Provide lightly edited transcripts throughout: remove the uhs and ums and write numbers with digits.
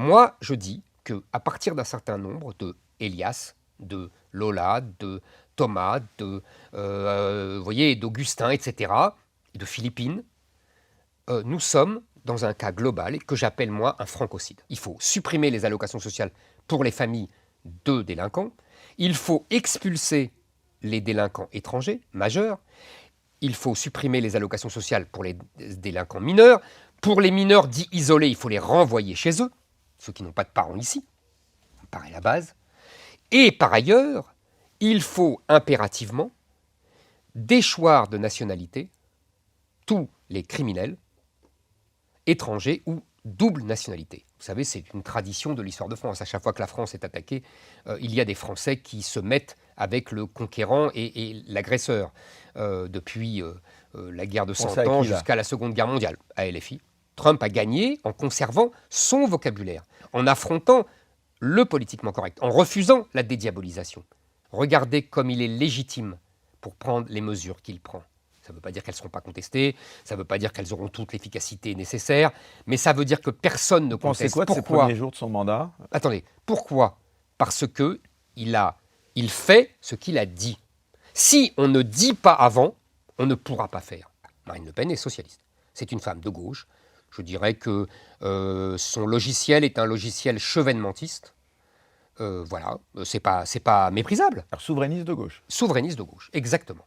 Moi, je dis qu'à partir d'un certain nombre de Elias, de Lola, de Thomas, vous voyez, d'Augustin, etc., de Philippine, nous sommes dans un cas global que j'appelle, moi, un francocide. Il faut supprimer les allocations sociales pour les familles de délinquants. Il faut expulser les délinquants étrangers, majeurs. Il faut supprimer les allocations sociales pour les délinquants mineurs. Pour les mineurs dits isolés, il faut les renvoyer chez eux, ceux qui n'ont pas de parents ici. Ça me paraît la base. Et par ailleurs, il faut impérativement déchoir de nationalité tous les criminels étrangers ou double nationalité. Vous savez, c'est une tradition de l'histoire de France. À chaque fois que la France est attaquée, il y a des Français qui se mettent avec le conquérant et l'agresseur. Depuis la guerre de 100 ans jusqu'à la Seconde Guerre mondiale, à LFI. Trump a gagné en conservant son vocabulaire, en affrontant le politiquement correct, en refusant la dédiabolisation. Regardez comme il est légitime pour prendre les mesures qu'il prend. Ça ne veut pas dire qu'elles ne seront pas contestées, ça ne veut pas dire qu'elles auront toute l'efficacité nécessaire, mais ça veut dire que personne ne conteste. Vous pensez quoi de ces premiers jours de son mandat? Attendez, pourquoi? Parce qu'il fait ce qu'il a dit. Si on ne dit pas avant, on ne pourra pas faire. Marine Le Pen est socialiste. C'est une femme de gauche. Je dirais que son logiciel est un logiciel chevènementiste. Voilà, c'est pas méprisable. Alors, souverainiste de gauche. Souverainiste de gauche, exactement.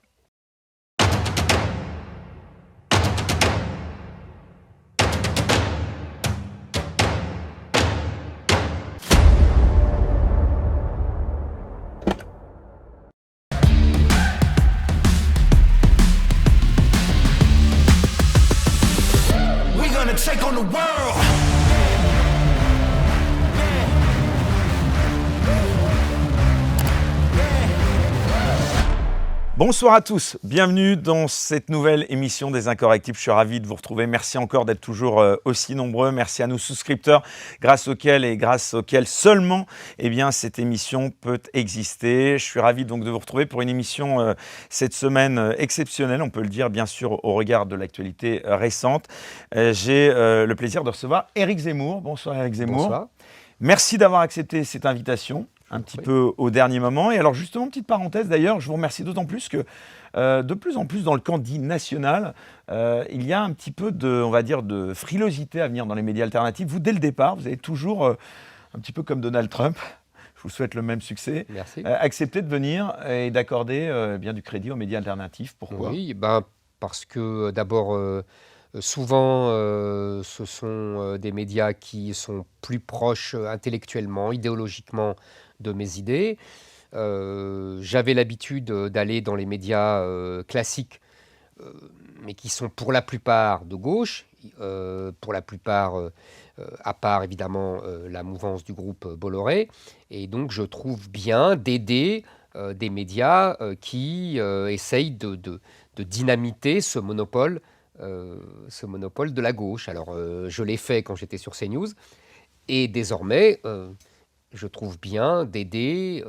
Take on the world. Bonsoir à tous, bienvenue dans cette nouvelle émission des Incorrectibles. Je suis ravi de vous retrouver. Merci encore d'être toujours aussi nombreux. Merci à nos souscripteurs, grâce auxquels seulement cette émission peut exister. Je suis ravi donc de vous retrouver pour une émission cette semaine exceptionnelle, on peut le dire bien sûr au regard de l'actualité récente. J'ai le plaisir de recevoir Éric Zemmour. Bonsoir Éric Zemmour. Bonsoir. Merci d'avoir accepté cette invitation. Un petit peu au dernier moment. Et alors justement, petite parenthèse d'ailleurs, je vous remercie d'autant plus que de plus en plus dans le camp dit national, il y a un petit peu de frilosité à venir dans les médias alternatifs. Vous, dès le départ, vous avez toujours, un petit peu comme Donald Trump, je vous souhaite le même succès, accepté de venir et d'accorder bien du crédit aux médias alternatifs. Pourquoi? Oui, parce que d'abord, souvent, ce sont des médias qui sont plus proches intellectuellement, idéologiquement de mes idées. J'avais l'habitude d'aller dans les médias classiques, mais qui sont pour la plupart de gauche, pour la plupart, à part évidemment la mouvance du groupe Bolloré. Et donc je trouve bien d'aider des médias qui essayent de dynamiter ce monopole de la gauche. Alors je l'ai fait quand j'étais sur CNews, et désormais je trouve bien d'aider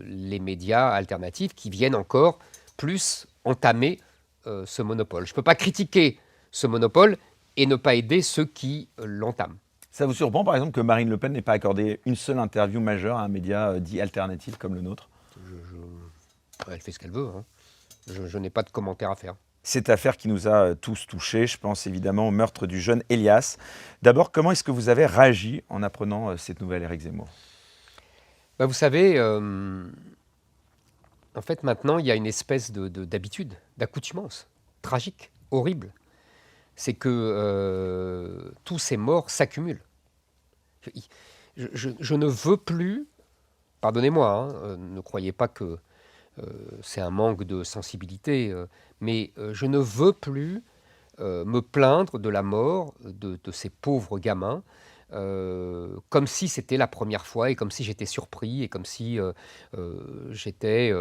les médias alternatifs qui viennent encore plus entamer ce monopole. Je ne peux pas critiquer ce monopole et ne pas aider ceux qui l'entament. Ça vous surprend par exemple que Marine Le Pen n'ait pas accordé une seule interview majeure à un média dit alternatif comme le nôtre? Elle fait ce qu'elle veut, hein. Je n'ai pas de commentaire à faire. Cette affaire qui nous a tous touchés, je pense évidemment au meurtre du jeune Elias. D'abord, comment est-ce que vous avez réagi en apprenant cette nouvelle, Éric Zemmour? Vous savez, en fait maintenant il y a une espèce d'habitude, d'accoutumance tragique, horrible. C'est que tous ces morts s'accumulent. Je ne veux plus, pardonnez-moi, hein, ne croyez pas que c'est un manque de sensibilité, mais je ne veux plus me plaindre de la mort de ces pauvres gamins, comme si c'était la première fois et comme si j'étais surpris et comme si j'étais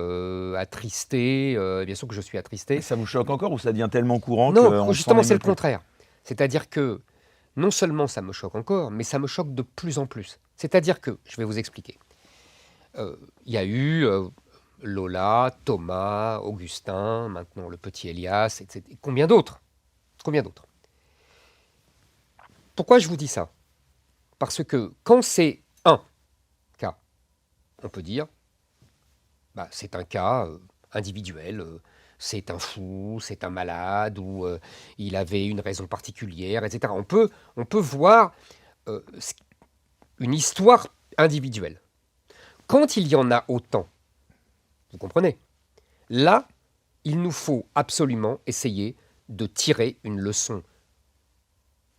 attristé. Bien sûr que je suis attristé. Ça vous choque encore ou ça devient tellement courant? Non, justement c'est le contraire. C'est-à-dire que non seulement ça me choque encore, mais ça me choque de plus en plus. C'est-à-dire que, je vais vous expliquer, il y a eu Lola, Thomas, Augustin, maintenant le petit Elias, etc. Combien d'autres? Pourquoi je vous dis ça? Parce que quand c'est un cas, on peut dire, c'est un cas individuel, c'est un fou, c'est un malade, ou il avait une raison particulière, etc. On peut voir euh, une histoire individuelle. Quand il y en a autant, vous comprenez, là, il nous faut absolument essayer de tirer une leçon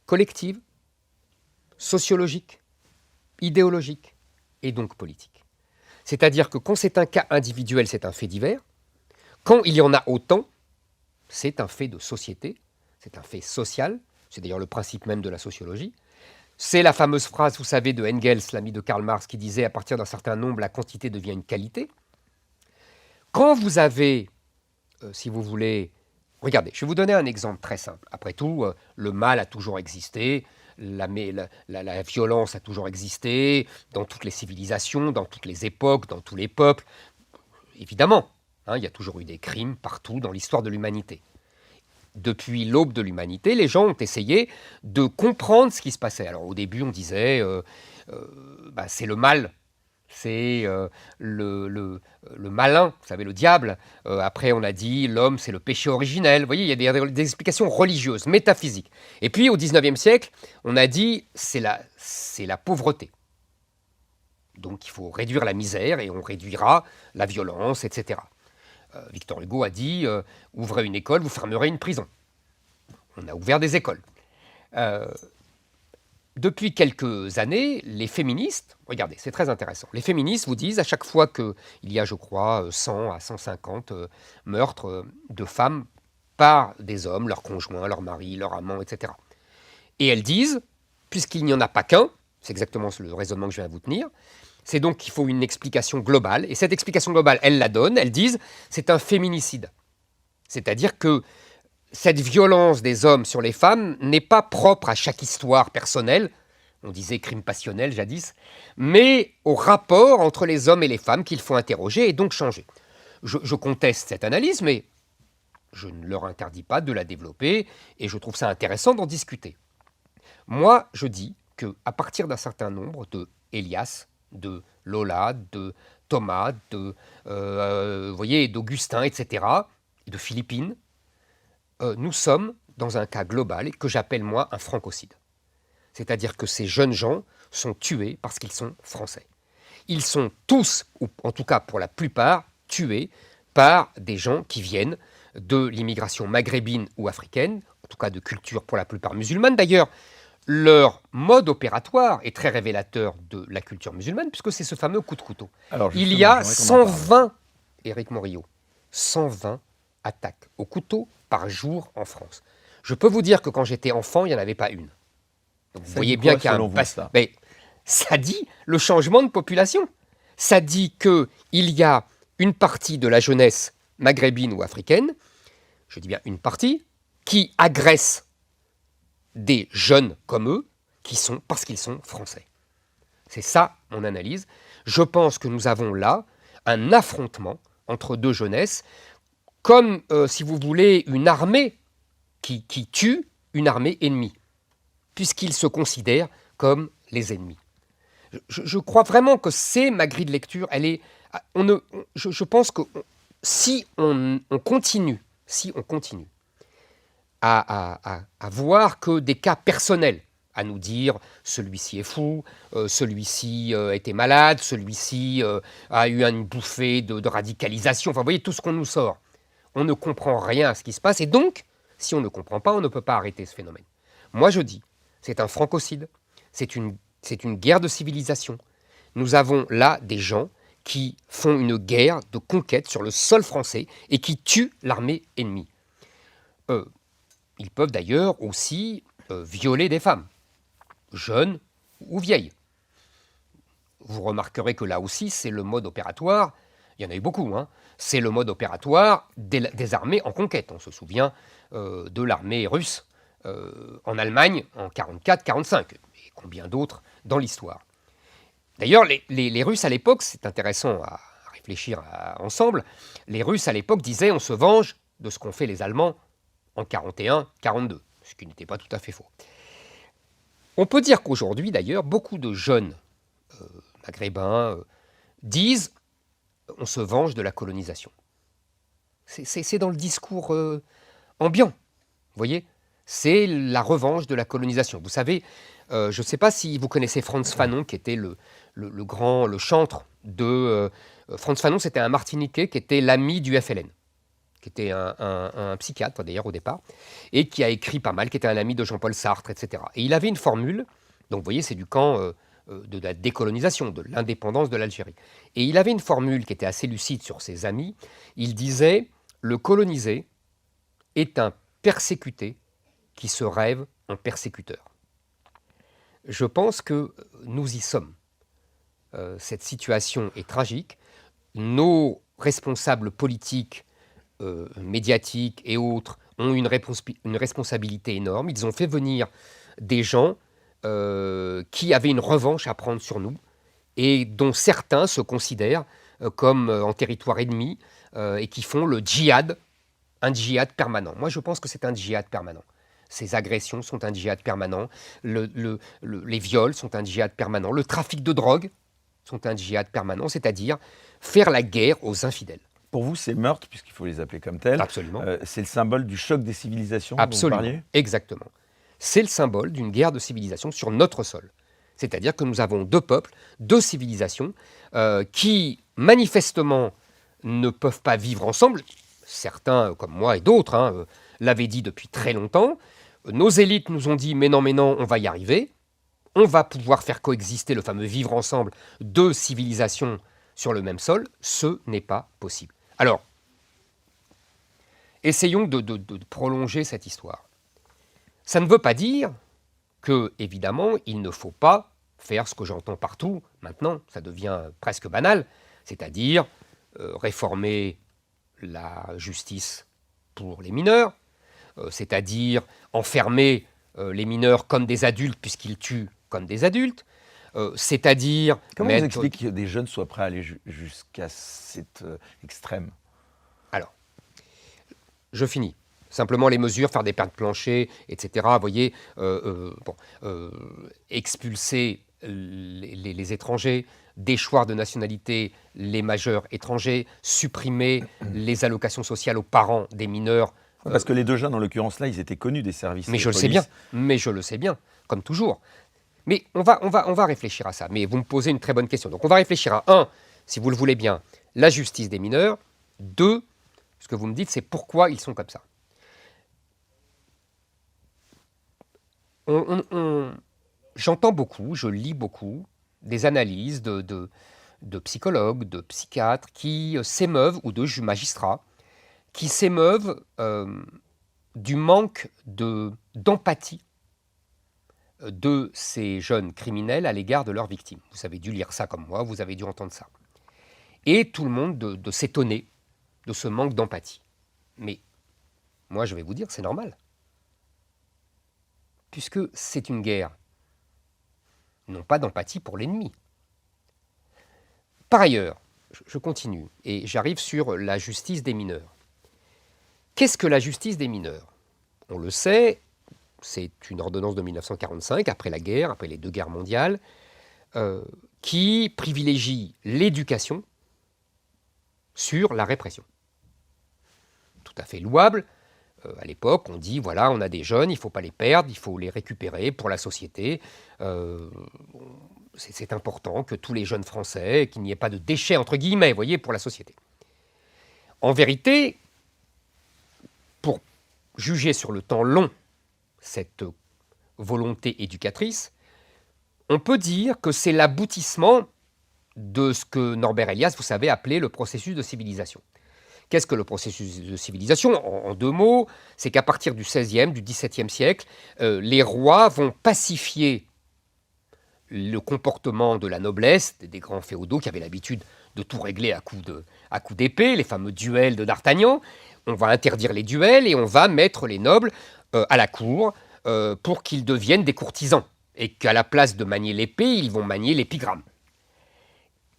collective, sociologique, idéologique et donc politique. C'est-à-dire que quand c'est un cas individuel, c'est un fait divers. Quand il y en a autant, c'est un fait de société, c'est un fait social, c'est d'ailleurs le principe même de la sociologie. C'est la fameuse phrase, vous savez, de Engels, l'ami de Karl Marx, qui disait à partir d'un certain nombre, la quantité devient une qualité. Quand vous avez, si vous voulez, regardez, je vais vous donner un exemple très simple. Après tout, le mal a toujours existé, la violence a toujours existé, dans toutes les civilisations, dans toutes les époques, dans tous les peuples. Évidemment, hein, il y a toujours eu des crimes partout dans l'histoire de l'humanité. Depuis l'aube de l'humanité, les gens ont essayé de comprendre ce qui se passait. Alors au début, on disait, c'est le mal, c'est le malin, vous savez, le diable. Après, on a dit, l'homme, c'est le péché originel. Vous voyez, il y a des explications religieuses, métaphysiques. Et puis, au XIXe siècle, on a dit, c'est la pauvreté. Donc, il faut réduire la misère et on réduira la violence, etc. Victor Hugo a dit ouvrez une école, vous fermerez une prison. On a ouvert des écoles. Depuis quelques années, les féministes, regardez, c'est très intéressant, les féministes vous disent à chaque fois qu'il y a, je crois, 100 à 150 meurtres de femmes par des hommes, leurs conjoints, leurs maris, leurs amants, etc. Et elles disent, puisqu'il n'y en a pas qu'un, c'est exactement le raisonnement que je viens de vous tenir, c'est donc qu'il faut une explication globale. Et cette explication globale, elles la donnent, elles disent c'est un féminicide. C'est-à-dire que cette violence des hommes sur les femmes n'est pas propre à chaque histoire personnelle, on disait crime passionnel jadis, mais au rapport entre les hommes et les femmes qu'il faut interroger et donc changer. Je conteste cette analyse, mais je ne leur interdis pas de la développer et je trouve ça intéressant d'en discuter. Moi, je dis qu'à partir d'un certain nombre de Elias, de Lola, de Thomas, vous voyez, d'Augustin, etc., de Philippine, nous sommes dans un cas global que j'appelle moi un francocide. C'est-à-dire que ces jeunes gens sont tués parce qu'ils sont français. Ils sont tous, ou en tout cas pour la plupart, tués par des gens qui viennent de l'immigration maghrébine ou africaine, en tout cas de culture pour la plupart musulmane. D'ailleurs, leur mode opératoire est très révélateur de la culture musulmane, puisque c'est ce fameux coup de couteau. Alors, il y a 120, Éric Morillo, 120 attaques au couteau par jour en France. Je peux vous dire que quand j'étais enfant, il n'y en avait pas une. Donc vous voyez bien qu'il y a un... Mais ça dit le changement de population. Ça dit qu'il y a une partie de la jeunesse maghrébine ou africaine, je dis bien une partie, qui agresse des jeunes comme eux, parce qu'ils sont français. C'est ça mon analyse. Je pense que nous avons là un affrontement entre deux jeunesses, comme, si vous voulez, une armée qui tue une armée ennemie, puisqu'ils se considèrent comme les ennemis. Je crois vraiment que c'est ma grille de lecture. Je pense que si on continue à voir que des cas personnels, à nous dire celui-ci est fou, celui-ci était malade, celui-ci a eu une bouffée de radicalisation, enfin vous voyez tout ce qu'on nous sort. On ne comprend rien à ce qui se passe et donc, si on ne comprend pas, on ne peut pas arrêter ce phénomène. Moi je dis, c'est un francocide, c'est une guerre de civilisation. Nous avons là des gens qui font une guerre de conquête sur le sol français et qui tuent l'armée ennemie. Ils peuvent d'ailleurs aussi violer des femmes, jeunes ou vieilles. Vous remarquerez que là aussi, c'est le mode opératoire, il y en a eu beaucoup, hein, c'est le mode opératoire des armées en conquête. On se souvient de l'armée russe en Allemagne en 1944-1945, et combien d'autres dans l'histoire. D'ailleurs, les Russes à l'époque, c'est intéressant à réfléchir ensemble, les Russes à l'époque disaient on se venge de ce qu'ont fait les Allemands en 1941-1942, ce qui n'était pas tout à fait faux. On peut dire qu'aujourd'hui, d'ailleurs, beaucoup de jeunes maghrébins disent on se venge de la colonisation. C'est dans le discours ambiant, vous voyez. C'est la revanche de la colonisation. Vous savez, je ne sais pas si vous connaissez Frantz Fanon, qui était le chantre de... Frantz Fanon, c'était un Martiniquais qui était l'ami du FLN, qui était un psychiatre d'ailleurs au départ, et qui a écrit pas mal, qui était un ami de Jean-Paul Sartre, etc. Et il avait une formule, donc vous voyez, c'est du camp de la décolonisation, de l'indépendance de l'Algérie. Et il avait une formule qui était assez lucide sur ses amis. Il disait, le colonisé est un persécuté qui se rêve en persécuteur. Je pense que nous y sommes. Cette situation est tragique. Nos responsables politiques, médiatiques et autres ont une responsabilité énorme. Ils ont fait venir des gens qui avaient une revanche à prendre sur nous et dont certains se considèrent comme en territoire ennemi et qui font le djihad, un djihad permanent. Moi, je pense que c'est un djihad permanent. Ces agressions sont un djihad permanent, les viols sont un djihad permanent, le trafic de drogue sont un djihad permanent, c'est-à-dire faire la guerre aux infidèles. Pour vous, ces meurtres, puisqu'il faut les appeler comme tels, Absolument. C'est le symbole du choc des civilisations Absolument, dont vous parliez ? exactement. C'est le symbole d'une guerre de civilisation sur notre sol. C'est-à-dire que nous avons deux peuples, deux civilisations qui, manifestement, ne peuvent pas vivre ensemble. Certains, comme moi et d'autres, l'avaient dit depuis très longtemps. Nos élites nous ont dit « mais non, on va y arriver. On va pouvoir faire coexister le fameux vivre ensemble deux civilisations sur le même sol. » Ce n'est pas possible. Alors, essayons de prolonger cette histoire. Ça ne veut pas dire que, évidemment, il ne faut pas faire ce que j'entends partout, maintenant, ça devient presque banal, c'est-à-dire réformer la justice pour les mineurs, c'est-à-dire enfermer les mineurs comme des adultes puisqu'ils tuent comme des adultes, c'est-à-dire... Comment vous expliquez que des jeunes soient prêts à aller jusqu'à cet extrême ? Alors, je finis. Simplement les mesures, faire des pertes planchers, etc. Vous voyez, expulser les étrangers, déchoir de nationalité les majeurs étrangers, supprimer les allocations sociales aux parents des mineurs. Parce que les deux jeunes, en l'occurrence là, ils étaient connus des services de police. Mais je le sais bien, comme toujours. Mais on va réfléchir à ça. Mais vous me posez une très bonne question. Donc on va réfléchir à un, si vous le voulez bien, la justice des mineurs. Deux, ce que vous me dites, c'est pourquoi ils sont comme ça. J'entends beaucoup, je lis beaucoup des analyses de psychologues, de psychiatres qui s'émeuvent, ou de magistrats, qui s'émeuvent du manque d'empathie de ces jeunes criminels à l'égard de leurs victimes. Vous avez dû lire ça comme moi, vous avez dû entendre ça. Et tout le monde de s'étonner de ce manque d'empathie. Mais moi, je vais vous dire, c'est normal. Puisque c'est une guerre. Ils n'ont pas d'empathie pour l'ennemi. Par ailleurs, je continue, et j'arrive sur la justice des mineurs. Qu'est-ce que la justice des mineurs ? On le sait, c'est une ordonnance de 1945, après la guerre, après les deux guerres mondiales, qui privilégie l'éducation sur la répression. Tout à fait louable. À l'époque, on dit, voilà, on a des jeunes, il ne faut pas les perdre, il faut les récupérer pour la société. C'est important que tous les jeunes Français, qu'il n'y ait pas de déchets, entre guillemets, vous voyez, pour la société. En vérité, pour juger sur le temps long cette volonté éducatrice, on peut dire que c'est l'aboutissement de ce que Norbert Elias, vous savez, appelait le processus de civilisation. Qu'est-ce que le processus de civilisation ? En deux mots, c'est qu'à partir du XVIe, du XVIIe siècle, les rois vont pacifier le comportement de la noblesse, des grands féodaux qui avaient l'habitude de tout régler à coups d'épée, les fameux duels de D'Artagnan. On va interdire les duels et on va mettre les nobles à la cour pour qu'ils deviennent des courtisans. Et qu'à la place de manier l'épée, ils vont manier l'épigramme.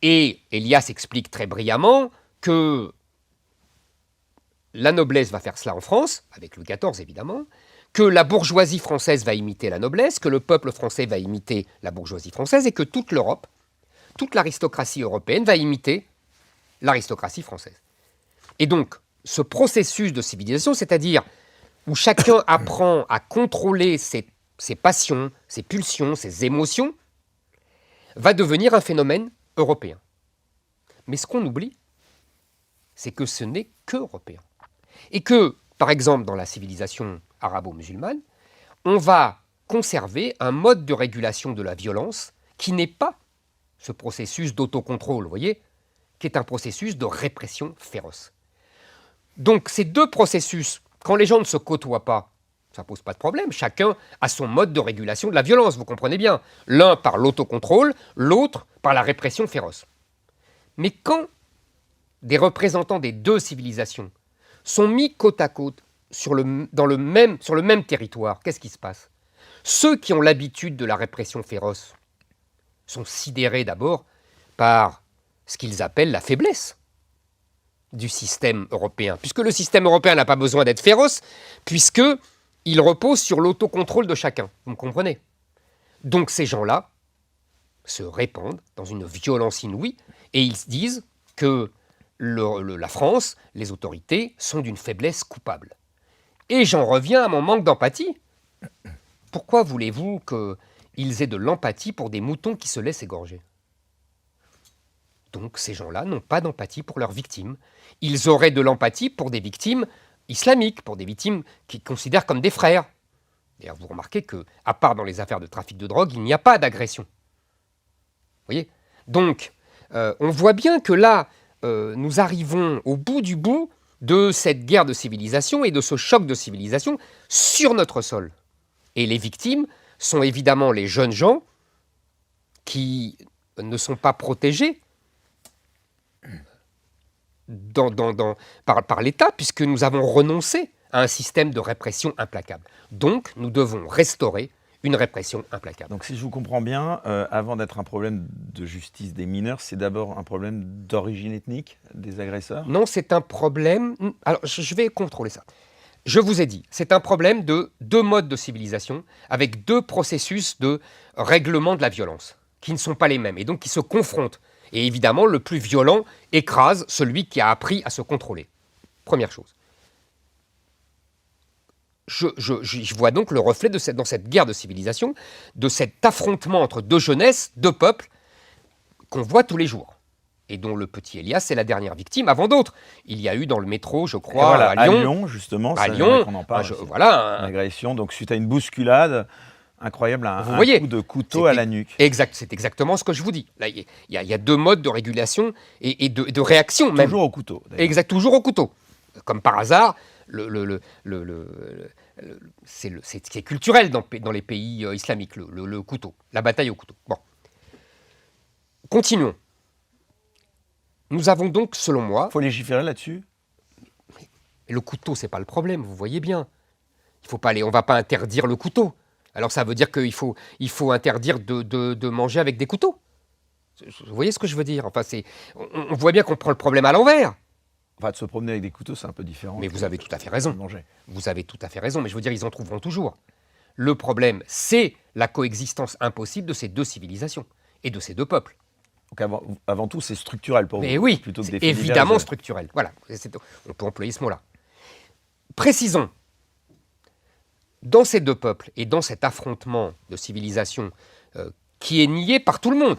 Et Elias explique très brillamment que la noblesse va faire cela en France, avec Louis XIV évidemment, que la bourgeoisie française va imiter la noblesse, que le peuple français va imiter la bourgeoisie française et que toute l'Europe, toute l'aristocratie européenne va imiter l'aristocratie française. Et donc, ce processus de civilisation, c'est-à-dire où chacun apprend à contrôler ses passions, ses pulsions, ses émotions, va devenir un phénomène européen. Mais ce qu'on oublie, c'est que ce n'est qu'européen. Et que, par exemple, dans la civilisation arabo-musulmane, on va conserver un mode de régulation de la violence qui n'est pas ce processus d'autocontrôle, vous voyez, qui est un processus de répression féroce. Donc ces deux processus, quand les gens ne se côtoient pas, ça ne pose pas de problème. Chacun a son mode de régulation de la violence, vous comprenez bien. L'un par l'autocontrôle, l'autre par la répression féroce. Mais quand des représentants des deux civilisations sont mis côte à côte sur le même territoire, qu'est-ce qui se passe? Ceux qui ont l'habitude de la répression féroce sont sidérés d'abord par ce qu'ils appellent la faiblesse du système européen, puisque le système européen n'a pas besoin d'être féroce, puisqu'il repose sur l'autocontrôle de chacun, vous me comprenez? Donc ces gens-là se répandent dans une violence inouïe, et ils se disent que la France, les autorités, sont d'une faiblesse coupable. Et j'en reviens à mon manque d'empathie. Pourquoi voulez-vous qu'ils aient de l'empathie pour des moutons qui se laissent égorger? Donc ces gens-là n'ont pas d'empathie pour leurs victimes. Ils auraient de l'empathie pour des victimes islamiques, pour des victimes qu'ils considèrent comme des frères. D'ailleurs, vous remarquez qu'à part dans les affaires de trafic de drogue, il n'y a pas d'agression. Vous voyez? Donc, on voit bien que là, nous arrivons au bout du bout de cette guerre de civilisation et de ce choc de civilisation sur notre sol. Et les victimes sont évidemment les jeunes gens qui ne sont pas protégés par l'État, puisque nous avons renoncé à un système de répression implacable. Donc, nous devons restaurer une répression implacable. Donc, si je vous comprends bien, avant d'être un problème de justice des mineurs, c'est d'abord un problème d'origine ethnique des agresseurs? Non, c'est un problème... Alors, je vais contrôler ça. Je vous ai dit, c'est un problème de deux modes de civilisation avec deux processus de règlement de la violence qui ne sont pas les mêmes et donc qui se confrontent. Et évidemment, le plus violent écrase celui qui a appris à se contrôler. Première chose. Je vois donc le reflet dans cette guerre de civilisation, de cet affrontement entre deux jeunesses, deux peuples, qu'on voit tous les jours. Et dont le petit Elias est la dernière victime, avant d'autres. Il y a eu dans le métro, je crois, voilà, à Lyon. À Lyon, justement, à Lyon, on en parle. Voilà. Une agression, donc suite à une bousculade incroyable, un coup de couteau à la nuque. Exact, c'est exactement ce que je vous dis. Là, il y a deux modes de régulation et de réaction même. Toujours au couteau. Exact, toujours au couteau. Comme par hasard, c'est culturel dans les pays islamiques, le couteau, la bataille au couteau. Bon. Continuons. Nous avons donc, selon moi... Il faut légiférer là-dessus? Le couteau, c'est pas le problème, vous voyez bien. On ne va pas interdire le couteau. Alors ça veut dire qu'il faut interdire de manger avec des couteaux. Vous voyez ce que je veux dire? Enfin, on voit bien qu'on prend le problème à l'envers. Enfin, de se promener avec des couteaux, c'est un peu différent. Mais vous avez tout à fait raison. Manger. Vous avez tout à fait raison, mais je veux dire, ils en trouveront toujours. Le problème, c'est la coexistence impossible de ces deux civilisations et de ces deux peuples. Donc avant tout, c'est structurel pour vous. Mais oui, plutôt que c'est évidemment structurel. Voilà, on peut employer ce mot-là. Précisons, dans ces deux peuples et dans cet affrontement de civilisation qui est nié par tout le monde,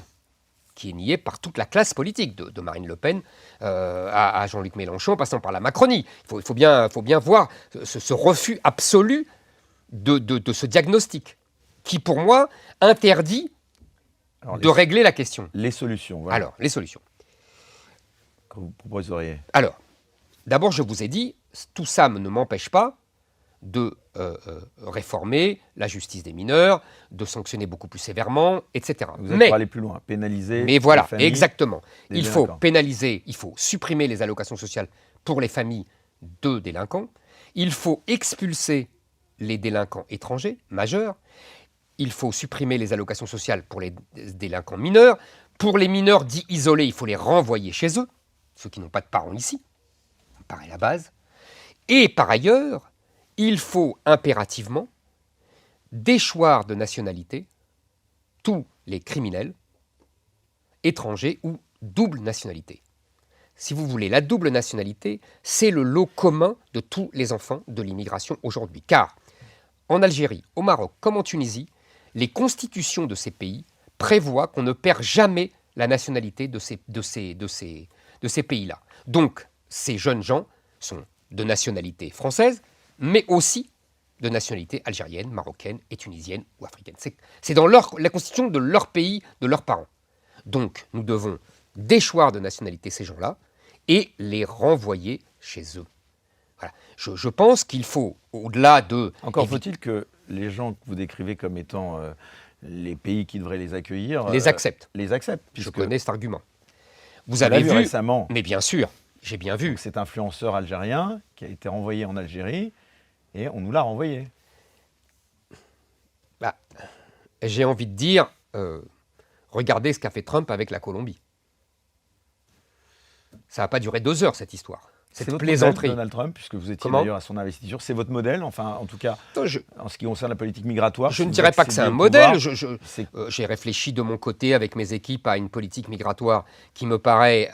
qui est nié par toute la classe politique, de Marine Le Pen à Jean-Luc Mélenchon, passant par la Macronie. Il faut bien voir ce refus absolu de ce diagnostic, qui pour moi interdit de régler la question. Les solutions. Voilà. Alors, les solutions. Que vous proposeriez? Alors, d'abord, je vous ai dit, tout ça ne m'empêche pas de réformer la justice des mineurs, de sanctionner beaucoup plus sévèrement, etc. Vous êtes pour aller plus loin, pénaliser. Mais voilà, les familles, exactement. Il faut délinquants. pénaliser, il faut supprimer les allocations sociales pour les familles de délinquants. Il faut expulser les délinquants étrangers, majeurs. Il faut supprimer les allocations sociales pour les délinquants mineurs. Pour les mineurs dits isolés, il faut les renvoyer chez eux, ceux qui n'ont pas de parents ici. Ça me paraît la base. Et par ailleurs, il faut impérativement déchoir de nationalité tous les criminels étrangers ou double nationalité. Si vous voulez, la double nationalité, c'est le lot commun de tous les enfants de l'immigration aujourd'hui. Car en Algérie, au Maroc, comme en Tunisie, les constitutions de ces pays prévoient qu'on ne perd jamais la nationalité de ces pays-là. Donc, ces jeunes gens sont de nationalité française, mais aussi de nationalité algérienne, marocaine et tunisienne ou africaine. C'est dans la constitution de leur pays, de leurs parents. Donc, nous devons déchoir de nationalité ces gens-là et les renvoyer chez eux. Voilà. Je pense qu'il faut, au-delà de... Encore faut-il que les gens que vous décrivez comme étant les pays qui devraient les accueillir... les acceptent. Les acceptent. Je connais cet argument. Vous avez vu récemment... Mais bien sûr, j'ai bien vu. Cet influenceur algérien qui a été renvoyé en Algérie et on nous l'a renvoyé. Bah, j'ai envie de dire, regardez ce qu'a fait Trump avec la Colombie. Ça n'a pas duré 2 heures, cette histoire. C'est Cette votre plaisanterie. modèle, Donald Trump, puisque vous étiez Comment d'ailleurs à son investiture. C'est votre modèle, enfin, en tout cas, Non, en ce qui concerne la politique migratoire. je si ne vous dirais pas que c'est un accédez au pouvoir, modèle. J'ai réfléchi de mon côté avec mes équipes à une politique migratoire qui me paraît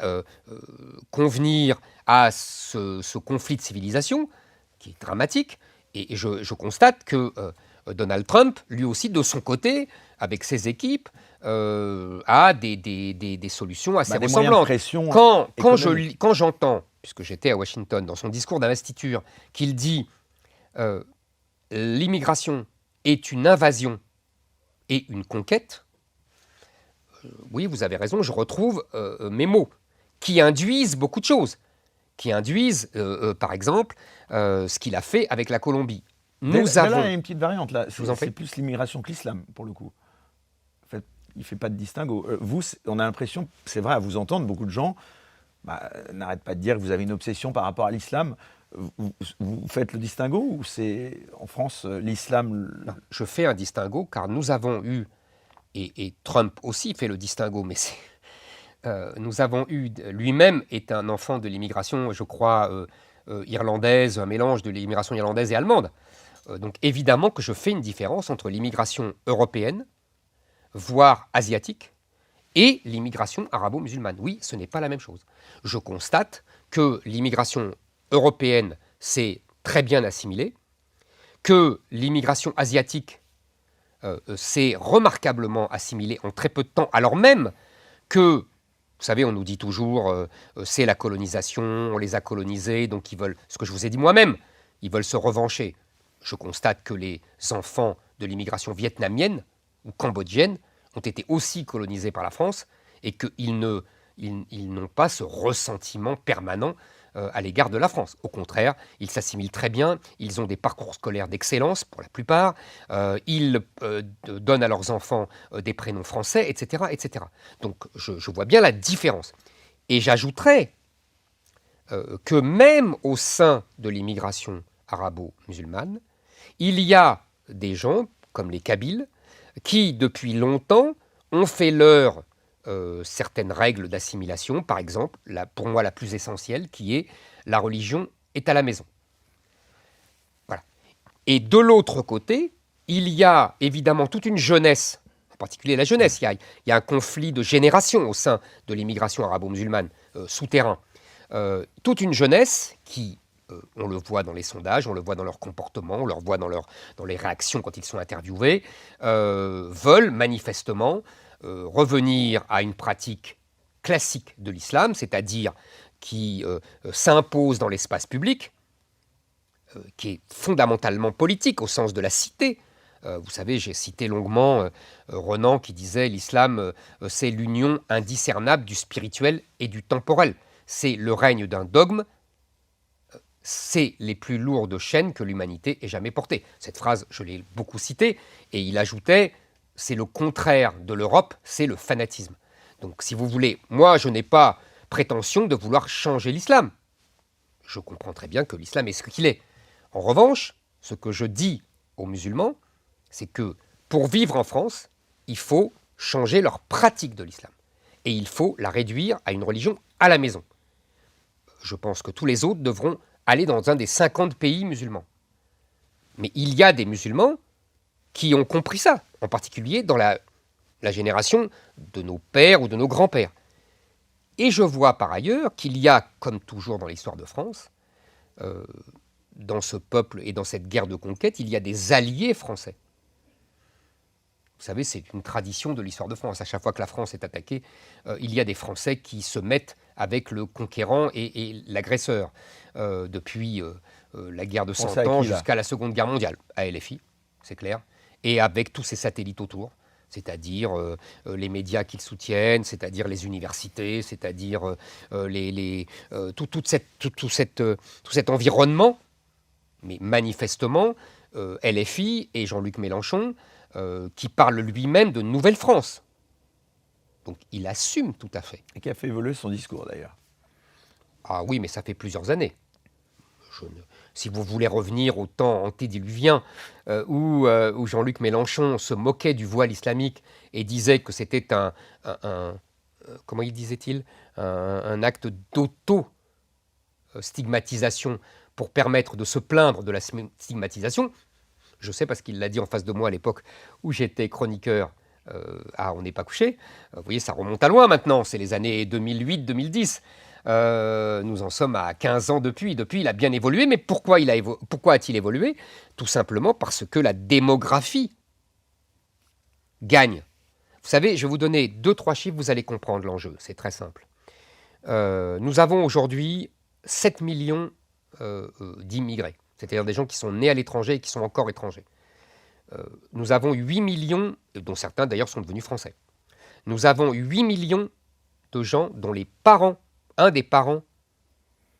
convenir à ce conflit de civilisation, qui est dramatique. Et je constate que Donald Trump, lui aussi, de son côté, avec ses équipes, a des solutions assez des ressemblantes. moyens de pression Quand j'entends, puisque j'étais à Washington, dans son discours d'investiture, qu'il dit l'immigration est une invasion et une conquête, oui, vous avez raison, je retrouve mes mots, qui induisent beaucoup de choses, qui induisent, par exemple, ce qu'il a fait avec la Colombie. Là, il y a une petite variante, là. C'est plus l'immigration que l'islam, pour le coup. En fait, il ne fait pas de distinguo. Vous, on a l'impression, c'est vrai, à vous entendre, beaucoup de gens n'arrêtent pas de dire que vous avez une obsession par rapport à l'islam. Vous faites le distinguo ou c'est, en France, l'islam... Non, je fais un distinguo, car nous avons eu, et Trump aussi fait le distinguo, mais nous avons eu, lui-même est un enfant de l'immigration, je crois, irlandaise, un mélange de l'immigration irlandaise et allemande. Donc évidemment que je fais une différence entre l'immigration européenne, voire asiatique, et l'immigration arabo-musulmane. Oui, ce n'est pas la même chose. Je constate que l'immigration européenne s'est très bien assimilée, que l'immigration asiatique s'est remarquablement assimilée en très peu de temps, alors même que, vous savez, on nous dit toujours c'est la colonisation, on les a colonisés, donc ils veulent, ce que je vous ai dit moi-même, ils veulent se revancher. Je constate que les enfants de l'immigration vietnamienne ou cambodgienne ont été aussi colonisés par la France et qu'ils n'ont pas ce ressentiment permanent à l'égard de la France. Au contraire, ils s'assimilent très bien, ils ont des parcours scolaires d'excellence pour la plupart, ils donnent à leurs enfants des prénoms français, etc. etc. Donc je vois bien la différence. Et j'ajouterais que même au sein de l'immigration arabo-musulmane, il y a des gens, comme les Kabyles, qui, depuis longtemps, ont fait leur certaines règles d'assimilation, par exemple, pour moi la plus essentielle, qui est la religion est à la maison. Voilà. Et de l'autre côté, il y a évidemment toute une jeunesse, en particulier la jeunesse, il y a un conflit de génération au sein de l'immigration arabo-musulmane souterrain. Toute une jeunesse qui, on le voit dans les sondages, on le voit dans leur comportement, on le voit dans les réactions quand ils sont interviewés, veulent manifestement revenir à une pratique classique de l'islam, c'est-à-dire qui s'impose dans l'espace public, qui est fondamentalement politique au sens de la cité. Vous savez, j'ai cité longuement Renan qui disait l'islam, c'est l'union indiscernable du spirituel et du temporel. C'est le règne d'un dogme, c'est les plus lourdes chaînes que l'humanité ait jamais portées. Cette phrase, je l'ai beaucoup citée, et il ajoutait, c'est le contraire de l'Europe, c'est le fanatisme. Donc si vous voulez, moi je n'ai pas prétention de vouloir changer l'islam. Je comprends très bien que l'islam est ce qu'il est. En revanche, ce que je dis aux musulmans, c'est que pour vivre en France, il faut changer leur pratique de l'islam. Et il faut la réduire à une religion à la maison. Je pense que tous les autres devront aller dans un des 50 pays musulmans. Mais il y a des musulmans qui ont compris ça, en particulier dans la génération de nos pères ou de nos grands-pères. Et je vois par ailleurs qu'il y a, comme toujours dans l'histoire de France, dans ce peuple et dans cette guerre de conquête, il y a des alliés français. Vous savez, c'est une tradition de l'histoire de France. À chaque fois que la France est attaquée, il y a des Français qui se mettent avec le conquérant et l'agresseur. Depuis la guerre de 100 ans jusqu'à la Seconde Guerre mondiale, à LFI, c'est clair, et avec tous ces satellites autour, c'est-à-dire les médias qu'ils soutiennent, c'est-à-dire les universités, c'est-à-dire tout cet environnement. Mais manifestement, LFI et Jean-Luc Mélenchon, qui parle lui-même de Nouvelle-France. Donc il assume tout à fait. Et qui a fait évoluer son discours d'ailleurs. Ah oui, mais ça fait plusieurs années. Si vous voulez revenir au temps antédiluvien où Jean-Luc Mélenchon se moquait du voile islamique et disait que c'était comment disait-il, un acte d'auto-stigmatisation pour permettre de se plaindre de la stigmatisation. Je sais parce qu'il l'a dit en face de moi à l'époque où j'étais chroniqueur On n'est pas couché. Vous voyez, ça remonte à loin maintenant, c'est les années 2008-2010. Nous en sommes à 15 ans depuis. Depuis, il a bien évolué, mais pourquoi a-t-il évolué? Tout simplement parce que la démographie gagne. Vous savez, je vais vous donner 2-3 chiffres, vous allez comprendre l'enjeu, c'est très simple. Nous avons aujourd'hui 7 millions d'immigrés, c'est-à-dire des gens qui sont nés à l'étranger et qui sont encore étrangers. Nous avons 8 millions, dont certains d'ailleurs sont devenus français. Nous avons 8 millions de gens dont un des parents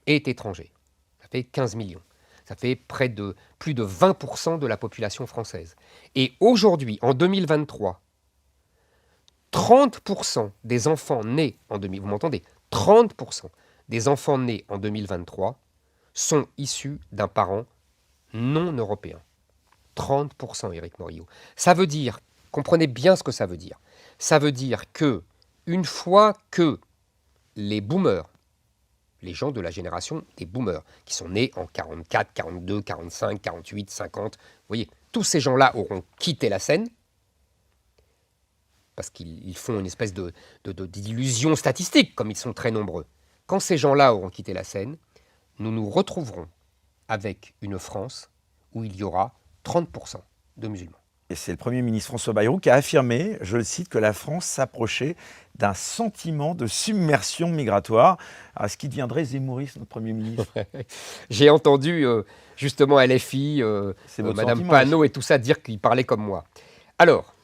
est étranger. Ça fait 15 millions. Ça fait plus de 20% de la population française. Et aujourd'hui, en 2023, 30% des enfants nés en 2023, vous m'entendez, 30% des enfants nés en 2023 sont issus d'un parent non européen. 30%, Éric Morillo. Ça veut dire, comprenez bien ce que ça veut dire. Ça veut dire que, une fois que les boomers, les gens de la génération des boomers, qui sont nés en 44, 42, 45, 48, 50, vous voyez, tous ces gens-là auront quitté la scène, parce qu'ils font une espèce d'illusion statistique, comme ils sont très nombreux. Quand ces gens-là auront quitté la scène, nous nous retrouverons avec une France où il y aura 30% de musulmans. Et c'est le Premier ministre François Bayrou qui a affirmé, je le cite, que la France s'approchait d'un sentiment de submersion migratoire. Alors, est-ce qu'il deviendrait zémouriste, notre Premier ministre? J'ai entendu justement LFI, Madame Panot et tout ça dire qu'il parlait comme moi. Alors,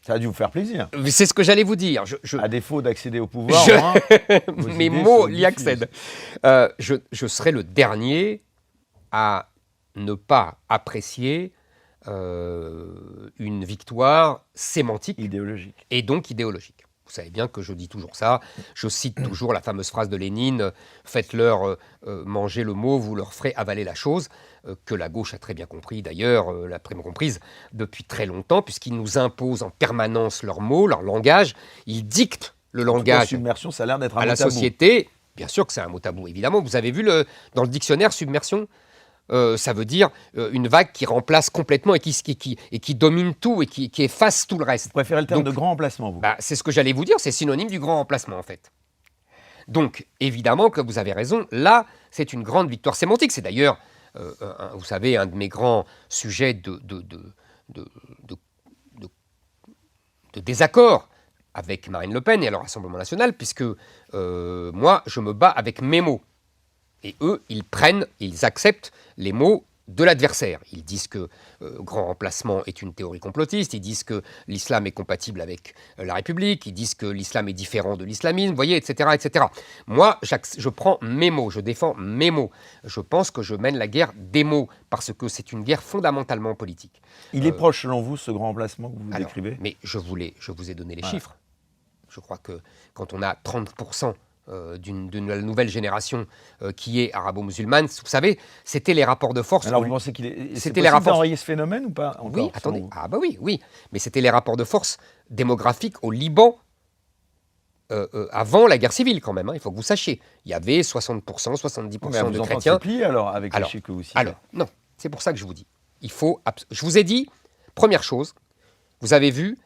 ça a dû vous faire plaisir. C'est ce que j'allais vous dire. À défaut d'accéder au pouvoir, mes mots y accèdent. Je serai le dernier à ne pas apprécier une victoire sémantique idéologique. Et donc idéologique. Vous savez bien que je dis toujours ça. Je cite toujours la fameuse phrase de Lénine « Faites-leur manger le mot, vous leur ferez avaler la chose », que la gauche a très bien compris d'ailleurs, l'a très bien comprise depuis très longtemps, puisqu'ils nous imposent en permanence leurs mots, leur langage. Ils dictent le langage submersion, ça a l'air d'être un à mot la tabou. Société. Bien sûr que c'est un mot tabou, évidemment. Vous avez vu dans le dictionnaire submersion, ça veut dire une vague qui remplace complètement et qui domine tout et qui efface tout le reste. Vous préférez le terme de grand remplacement, vous? C'est ce que j'allais vous dire, c'est synonyme du grand remplacement en fait. Donc évidemment que vous avez raison, là c'est une grande victoire sémantique. C'est d'ailleurs, vous savez, un de mes grands sujets de désaccord avec Marine Le Pen et le Rassemblement National, puisque moi je me bats avec mes mots. Et eux, ils acceptent les mots de l'adversaire. Ils disent que grand remplacement est une théorie complotiste, ils disent que l'islam est compatible avec la République, ils disent que l'islam est différent de l'islamisme, vous voyez, etc., etc. Moi, je prends mes mots, je défends mes mots. Je pense que je mène la guerre des mots, parce que c'est une guerre fondamentalement politique. Il est proche, selon vous, ce grand remplacement que vous décrivez? Mais je vous ai donné les chiffres. Je crois que quand on a 30% d'une nouvelle génération qui est arabo-musulmane. Vous savez, c'était les rapports de force. Alors vous pensez qu'il est c'était les rapports d'enrayer ce phénomène ou pas encore? Oui, attendez. Ah bah oui. Mais c'était les rapports de force démographiques au Liban avant la guerre civile quand même. Il faut que vous sachiez. Il y avait 60%, 70% de chrétiens. Plié alors avec les chiffres que vous citez. Alors non, c'est pour ça que je vous dis. Je vous ai dit, première chose, vous avez vu,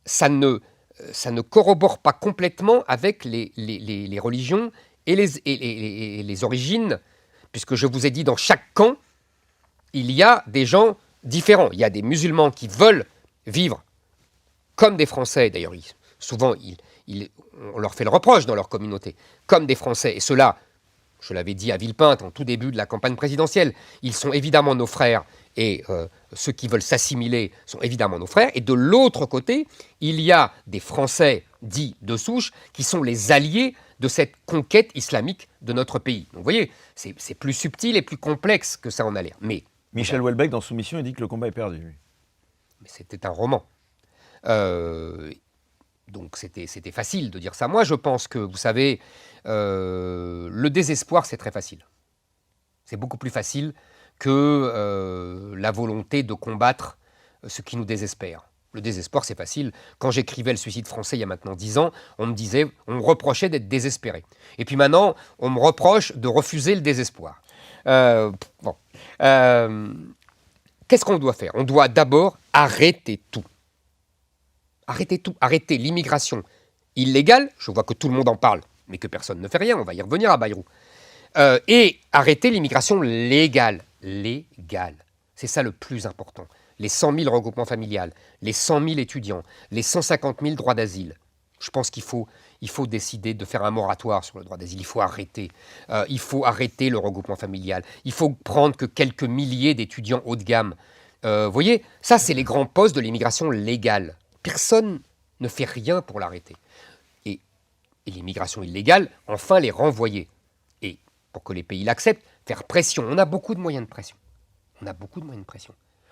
ça ne corrobore pas complètement avec les religions et les origines, puisque je vous ai dit, dans chaque camp, il y a des gens différents. Il y a des musulmans qui veulent vivre comme des Français, d'ailleurs, souvent, on leur fait le reproche dans leur communauté, comme des Français. Et ceux-là, je l'avais dit à Villepinte en tout début de la campagne présidentielle, ils sont évidemment nos frères, et ceux qui veulent s'assimiler sont évidemment nos frères. Et de l'autre côté, il y a des Français dits de souche qui sont les alliés de cette conquête islamique de notre pays. Donc vous voyez, c'est plus subtil et plus complexe que ça en a l'air. Mais Michel Houellebecq, dans Soumission, il dit que le combat est perdu. mais c'était un roman. Donc c'était facile de dire ça. Moi, je pense que, vous savez, le désespoir, c'est très facile. C'est beaucoup plus facile que la volonté de combattre ce qui nous désespère. Le désespoir, c'est facile. Quand j'écrivais Le Suicide français il y a maintenant 10 ans, on me reprochait d'être désespéré. Et puis maintenant, on me reproche de refuser le désespoir. Bon. Qu'est-ce qu'on doit faire? On doit d'abord arrêter tout. Arrêter tout. Arrêter l'immigration illégale. Je vois que tout le monde en parle, mais que personne ne fait rien. On va y revenir à Bayrou. Et arrêter l'immigration légale. Légale. C'est ça le plus important. Les 100 000 regroupements familiales, les 100 000 étudiants, les 150 000 droits d'asile. Je pense qu'il faut décider de faire un moratoire sur le droit d'asile. Il faut arrêter. Il faut arrêter le regroupement familial. Il faut prendre que quelques milliers d'étudiants haut de gamme. Vous voyez, ça, c'est les grands postes de l'immigration légale. Personne ne fait rien pour l'arrêter. Et l'immigration illégale, enfin, les renvoyer. Et pour que les pays l'acceptent, faire pression. On a beaucoup de moyens de pression.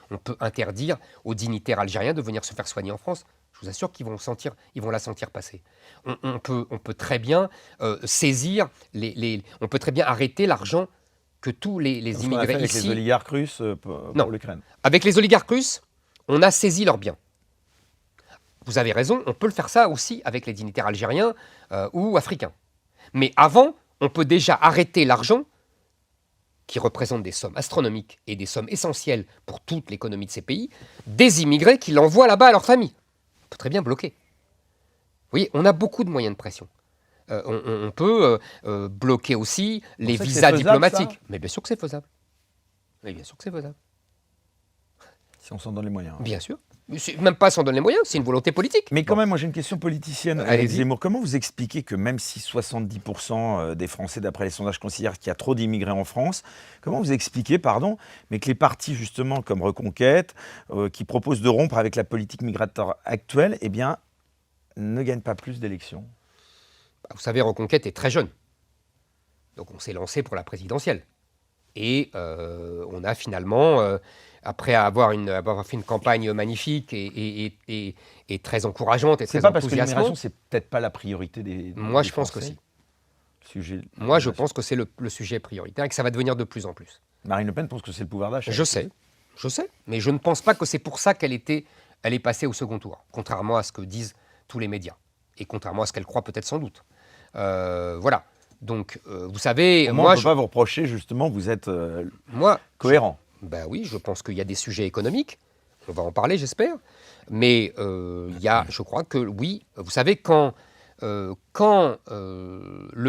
On peut interdire aux dignitaires algériens de venir se faire soigner en France. Je vous assure qu'ils vont la sentir passer. On peut très bien saisir, on peut très bien arrêter l'argent que tous les immigrés avec ici... les oligarques russes pour l'Ukraine. Avec les oligarques russes, on a saisi leurs biens. Vous avez raison, on peut le faire ça aussi avec les dignitaires algériens ou africains. Mais avant, on peut déjà arrêter l'argent qui représente des sommes astronomiques et des sommes essentielles pour toute l'économie de ces pays, des immigrés qui l'envoient là-bas à leur famille. On peut très bien bloquer. Vous voyez, on a beaucoup de moyens de pression. On peut bloquer aussi les visas diplomatiques. Ça, mais bien sûr que c'est faisable. Si on s'en donne les moyens. Bien sûr. Même pas s'en donne les moyens, c'est une volonté politique. Mais quand même, moi j'ai une question politicienne. Allez-y. Zemmour, comment vous expliquez que même si 70% des Français, d'après les sondages, considèrent qu'il y a trop d'immigrés en France, comment vous expliquez, mais que les partis justement comme Reconquête, qui proposent de rompre avec la politique migratoire actuelle, eh bien, ne gagnent pas plus d'élections? Vous savez, Reconquête est très jeune. Donc on s'est lancé pour la présidentielle. Et on a finalement, après avoir fait une campagne magnifique et très encourageante et très enthousiasmante... C'est pas parce que l'immigration, c'est peut-être pas la priorité des Moi, je des pense que Français. si. Moi, je pense que c'est le sujet prioritaire et que ça va devenir de plus en plus. Marine Le Pen pense que c'est le pouvoir d'achat. Je sais, mais je ne pense pas que c'est pour ça qu'elle est passée au second tour, contrairement à ce que disent tous les médias, et contrairement à ce qu'elle croit peut-être sans doute. Voilà. Donc, vous savez... Moi, on ne peut pas vous reprocher, justement, vous êtes cohérent. Ben oui, je pense qu'il y a des sujets économiques, on va en parler, j'espère, mais je crois que, oui, vous savez, quand le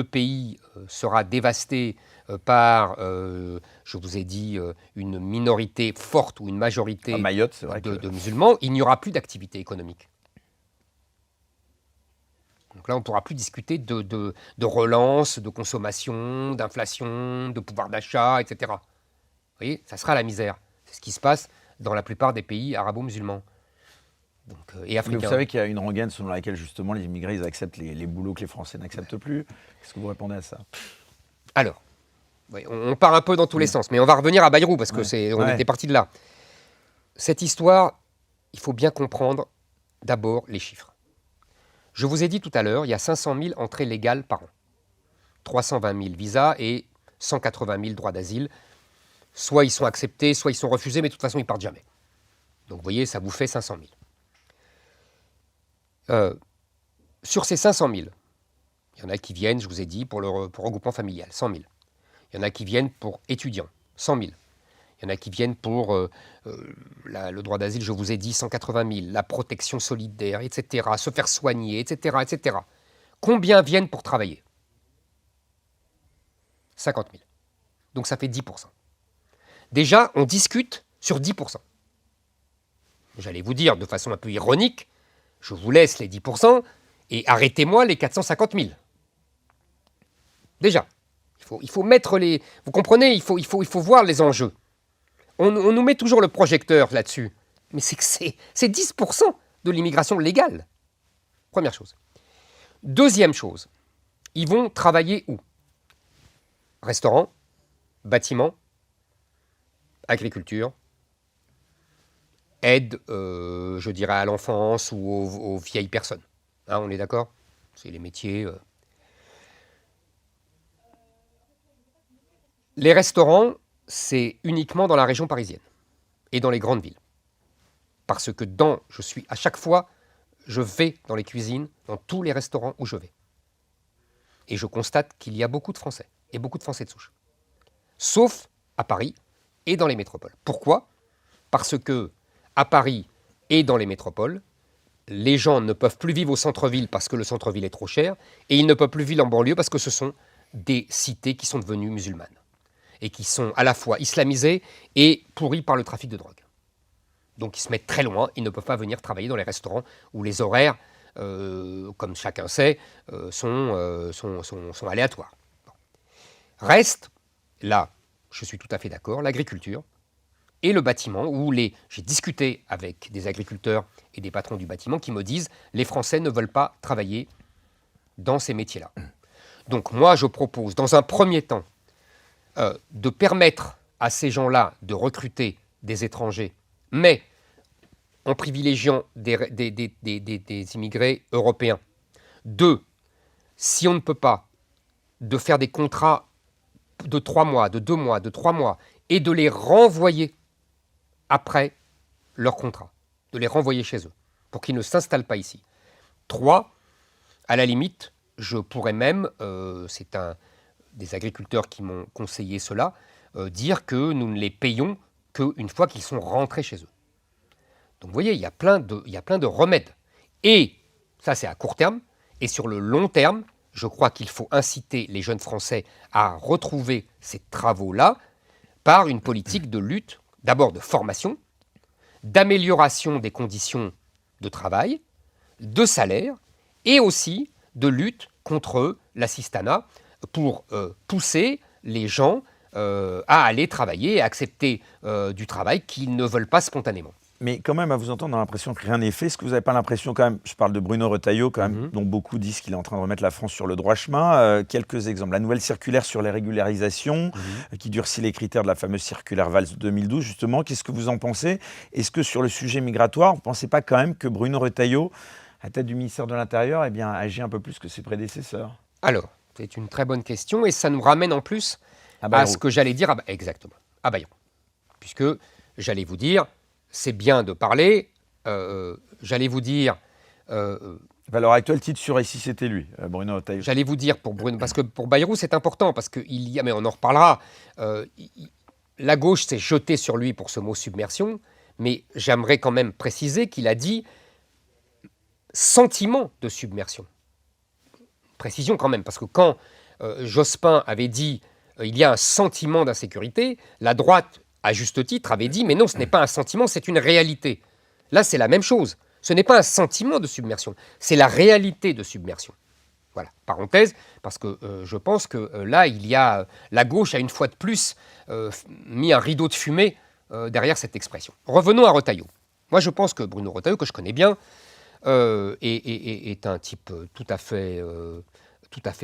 pays sera dévasté par, je vous ai dit, une minorité forte ou une majorité à Mayotte, c'est vrai de musulmans, il n'y aura plus d'activité économique. Donc là, on ne pourra plus discuter de relance, de consommation, d'inflation, de pouvoir d'achat, etc. Vous voyez, ça sera la misère. C'est ce qui se passe dans la plupart des pays arabo-musulmans et africains. Mais vous savez qu'il y a une rengaine selon laquelle, justement, les immigrés, ils acceptent les boulots que les Français n'acceptent plus. Qu'est-ce que vous répondez à ça? Alors, oui, on part un peu dans tous les sens, mais on va revenir à Bayrou, parce que on était parti de là. Cette histoire, il faut bien comprendre d'abord les chiffres. Je vous ai dit tout à l'heure, il y a 500 000 entrées légales par an. 320 000 visas et 180 000 droits d'asile. Soit ils sont acceptés, soit ils sont refusés, mais de toute façon, ils partent jamais. Donc, vous voyez, ça vous fait 500 000. Sur ces 500 000, il y en a qui viennent, je vous ai dit, pour regroupement familial, 100 000. Il y en a qui viennent pour étudiants, 100 000. Il y en a qui viennent pour le droit d'asile, je vous ai dit, 180 000, la protection solidaire, etc., se faire soigner, etc., etc. Combien viennent pour travailler? 50 000. Donc ça fait 10%. Déjà, on discute sur 10%. J'allais vous dire de façon un peu ironique, je vous laisse les 10% et arrêtez-moi les 450 000. Déjà, il faut mettre les... Vous comprenez, il faut voir les enjeux. On nous met toujours le projecteur là-dessus. Mais c'est 10% de l'immigration légale. Première chose. Deuxième chose, ils vont travailler où? Restaurant, bâtiment, agriculture, aide, je dirais, à l'enfance ou aux vieilles personnes. Hein, on est d'accord? C'est les métiers... Les restaurants, c'est uniquement dans la région parisienne et dans les grandes villes. Parce que à chaque fois, je vais dans les cuisines, dans tous les restaurants où je vais. Et je constate qu'il y a beaucoup de Français, et beaucoup de Français de souche. Sauf à Paris et dans les métropoles. Pourquoi? Parce que à Paris et dans les métropoles, les gens ne peuvent plus vivre au centre-ville parce que le centre-ville est trop cher, et ils ne peuvent plus vivre en banlieue parce que ce sont des cités qui sont devenues musulmanes et qui sont à la fois islamisées et pourries par le trafic de drogue. Donc ils se mettent très loin, ils ne peuvent pas venir travailler dans les restaurants où les horaires, comme chacun sait, sont aléatoires. Bon. Reste, là, je suis tout à fait d'accord, l'agriculture et le bâtiment, où j'ai discuté avec des agriculteurs et des patrons du bâtiment qui me disent « les Français ne veulent pas travailler dans ces métiers-là ». Donc moi, je propose, dans un premier temps, de permettre à ces gens-là de recruter des étrangers, mais en privilégiant des immigrés européens. 2, si on ne peut pas, de faire des contrats de 3 mois, de 2 mois, de 3 mois, et de les renvoyer après leur contrat, de les renvoyer chez eux, pour qu'ils ne s'installent pas ici. 3, à la limite, je pourrais même, c'est des agriculteurs qui m'ont conseillé cela, dire que nous ne les payons qu'une fois qu'ils sont rentrés chez eux. Donc vous voyez, il y a plein de remèdes. Et ça, c'est à court terme. Et sur le long terme, je crois qu'il faut inciter les jeunes Français à retrouver ces travaux-là par une politique de lutte, d'abord de formation, d'amélioration des conditions de travail, de salaire, et aussi de lutte contre l'assistanat pour pousser les gens à aller travailler et accepter du travail qu'ils ne veulent pas spontanément. Mais quand même, à vous entendre, on a l'impression que rien n'est fait. Est-ce que vous n'avez pas l'impression quand même, je parle de Bruno Retailleau quand même, dont beaucoup disent qu'il est en train de remettre la France sur le droit chemin. Quelques exemples. La nouvelle circulaire sur les régularisations, qui durcit les critères de la fameuse circulaire Valls 2012, justement. Qu'est-ce que vous en pensez? Est-ce que sur le sujet migratoire, vous ne pensez pas quand même que Bruno Retailleau, à tête du ministère de l'Intérieur, eh bien, agit un peu plus que ses prédécesseurs? Alors, c'est une très bonne question et ça nous ramène en plus à ce que j'allais dire, exactement, à Bayrou. Puisque j'allais vous dire, c'est bien de parler, j'allais vous dire... à l'heure actuelle, titre sur ici, c'était lui, Bruno Retailleau. J'allais vous dire, parce que pour Bayrou, c'est important, parce qu'il y a, mais on en reparlera, la gauche s'est jetée sur lui pour ce mot submersion, mais j'aimerais quand même préciser qu'il a dit sentiment de submersion. Précision quand même, parce que quand Jospin avait dit il y a un sentiment d'insécurité, la droite, à juste titre, avait dit mais non, ce n'est pas un sentiment, c'est une réalité. Là, c'est la même chose. Ce n'est pas un sentiment de submersion, c'est la réalité de submersion. Voilà, parenthèse, parce que je pense que là, la gauche a une fois de plus mis un rideau de fumée derrière cette expression. Revenons à Retailleau. Moi, je pense que Bruno Retailleau, que je connais bien, est un type tout à fait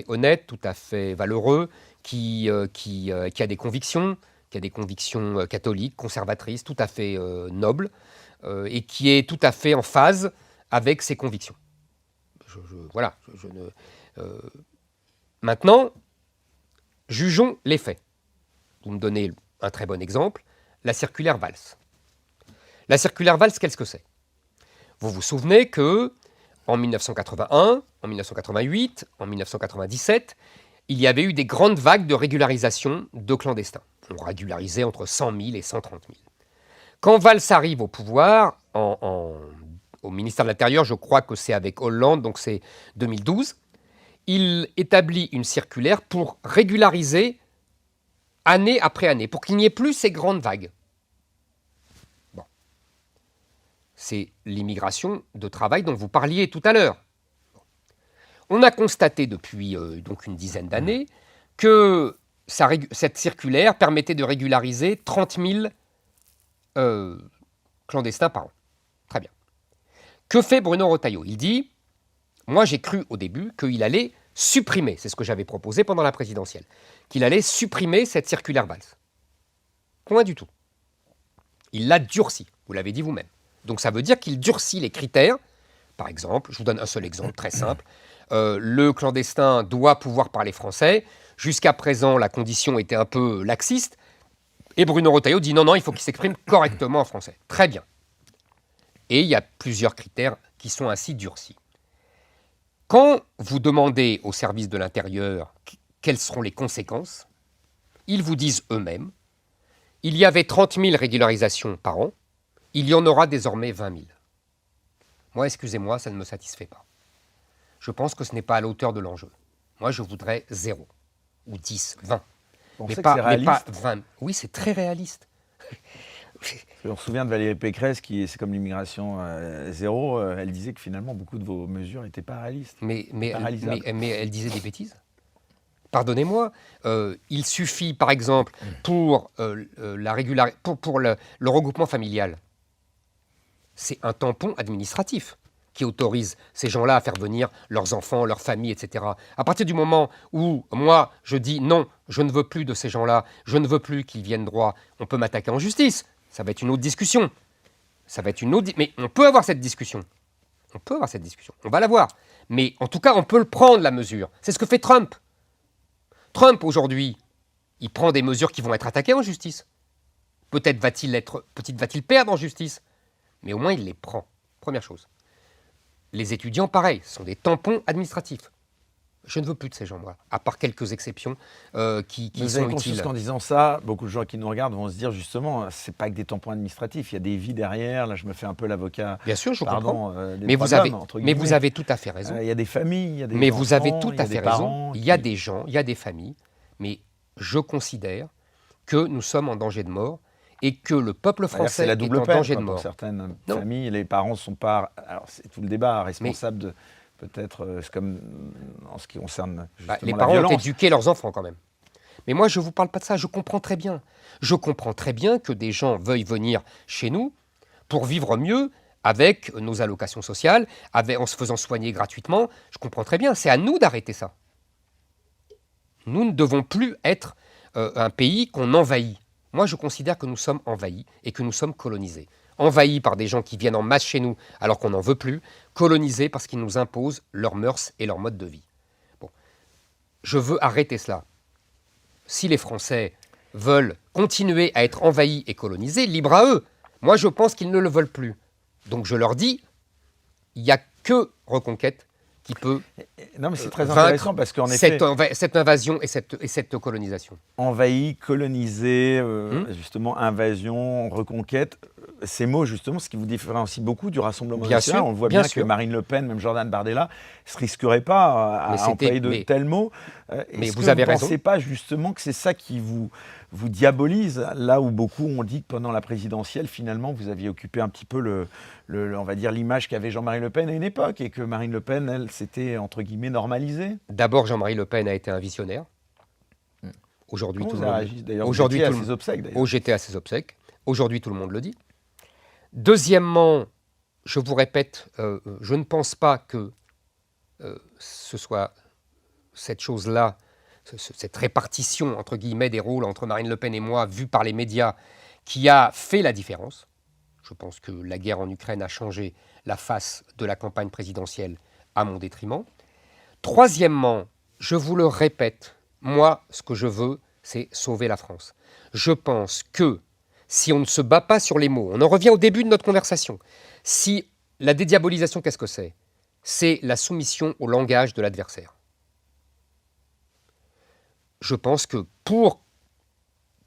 honnête, tout à fait valeureux, qui a des convictions, catholiques, conservatrices, tout à fait nobles, et qui est tout à fait en phase avec ses convictions. Maintenant, jugeons les faits. Vous me donnez un très bon exemple, la circulaire Valls. La circulaire Valls, qu'est-ce que c'est? Vous vous souvenez que en 1981, en 1988, en 1997, il y avait eu des grandes vagues de régularisation de clandestins. on régularisait entre 100 000 et 130 000. Quand Valls arrive au pouvoir, au ministère de l'Intérieur, je crois que c'est avec Hollande, donc c'est 2012, il établit une circulaire pour régulariser année après année, pour qu'il n'y ait plus ces grandes vagues. Bon. C'est l'immigration de travail dont vous parliez tout à l'heure. On a constaté depuis donc une dizaine d'années que cette circulaire permettait de régulariser 30 000 clandestins par an. Très bien. Que fait Bruno Retailleau? Il dit, moi j'ai cru au début qu'il allait supprimer, c'est ce que j'avais proposé pendant la présidentielle, qu'il allait supprimer cette circulaire Valls. Point du tout. Il l'a durci, vous l'avez dit vous-même. Donc ça veut dire qu'il durcit les critères. Par exemple, je vous donne un seul exemple très simple, le clandestin doit pouvoir parler français. Jusqu'à présent, la condition était un peu laxiste. Et Bruno Retailleau dit non, il faut qu'il s'exprime correctement en français. Très bien. Et il y a plusieurs critères qui sont ainsi durcis. Quand vous demandez au service de l'Intérieur quelles seront les conséquences, ils vous disent eux-mêmes, il y avait 30 000 régularisations par an, il y en aura désormais 20 000. Moi, excusez-moi, ça ne me satisfait pas. Je pense que ce n'est pas à la hauteur de l'enjeu. Moi, je voudrais 0, ou 10, 20. Mais pas 20. Oui, c'est très réaliste. On se souvient de Valérie Pécresse, c'est comme l'immigration zéro, elle disait que finalement beaucoup de vos mesures n'étaient pas réalistes. Mais elle disait des bêtises. Pardonnez-moi, il suffit par exemple pour, le regroupement familial, c'est un tampon administratif qui autorise ces gens-là à faire venir leurs enfants, leurs familles, etc. À partir du moment où moi je dis non, je ne veux plus de ces gens-là, je ne veux plus qu'ils viennent droit, on peut m'attaquer en justice. Ça va être une autre discussion. Mais on peut avoir cette discussion. On va l'avoir. Mais en tout cas, on peut le prendre, la mesure. C'est ce que fait Trump. Trump, aujourd'hui, il prend des mesures qui vont être attaquées en justice. Peut-être va-t-il perdre en justice. Mais au moins, il les prend. Première chose. Les étudiants, pareil, sont des tampons administratifs. Je ne veux plus de ces gens-là, à part quelques exceptions qui sont utiles. Qu'en disant ça, beaucoup de gens qui nous regardent vont se dire justement, c'est pas que des tampons administratifs, il y a des vies derrière. Là, je me fais un peu l'avocat. Bien sûr, je comprends. Mais vous avez tout à fait raison. Il y a des familles, il y a des Mais enfants, vous avez tout à fait raison. Qui... Il y a des gens, il y a des familles. Mais je considère que nous sommes en danger de mort et que le peuple français est en danger de mort. Pour certaines familles, les parents ne sont pas. Alors, c'est tout le débat, responsables de. Peut-être, c'est comme en ce qui concerne justement les la parents violence. ont éduqué leurs enfants quand même. Mais moi, je ne vous parle pas de ça, je comprends très bien. Je comprends très bien que des gens veuillent venir chez nous pour vivre mieux avec nos allocations sociales, en se faisant soigner gratuitement. Je comprends très bien, c'est à nous d'arrêter ça. Nous ne devons plus être un pays qu'on envahit. Moi, je considère que nous sommes envahis et que nous sommes colonisés. Envahis par des gens qui viennent en masse chez nous alors qu'on n'en veut plus, colonisés parce qu'ils nous imposent leurs mœurs et leur mode de vie. Bon. Je veux arrêter cela. Si les Français veulent continuer à être envahis et colonisés, libre à eux. Moi, je pense qu'ils ne le veulent plus. Donc je leur dis, il n'y a que Reconquête qui peut non, mais c'est très intéressant parce qu'en effet, cette invasion et cette colonisation. Envahi, colonisé, justement invasion, reconquête, ces mots justement, ce qui vous différencie beaucoup du Rassemblement national. On le voit bien que Marine Le Pen, même Jordan Bardella, ne se risquerait pas à employer de tels mots. Mais vous avez raison. Vous ne pensez pas justement que c'est ça qui vous diabolise, là où beaucoup ont dit que pendant la présidentielle, finalement, vous aviez occupé un petit peu on va dire l'image qu'avait Jean-Marie Le Pen à une époque, et que Marine Le Pen, elle, s'était entre guillemets normalisée. D'abord, Jean-Marie Le Pen a été un visionnaire. Aujourd'hui, tout le monde. J'étais à ses obsèques. Aujourd'hui, tout le monde le dit. Deuxièmement, je vous répète, je ne pense pas que ce soit cette chose-là, cette répartition entre guillemets des rôles entre Marine Le Pen et moi, vue par les médias, qui a fait la différence. Je pense que la guerre en Ukraine a changé la face de la campagne présidentielle à mon détriment. Troisièmement, je vous le répète, moi, ce que je veux, c'est sauver la France. Je pense que si on ne se bat pas sur les mots, on en revient au début de notre conversation, si la dédiabolisation, qu'est-ce que c'est ? C'est la soumission au langage de l'adversaire. Je pense que pour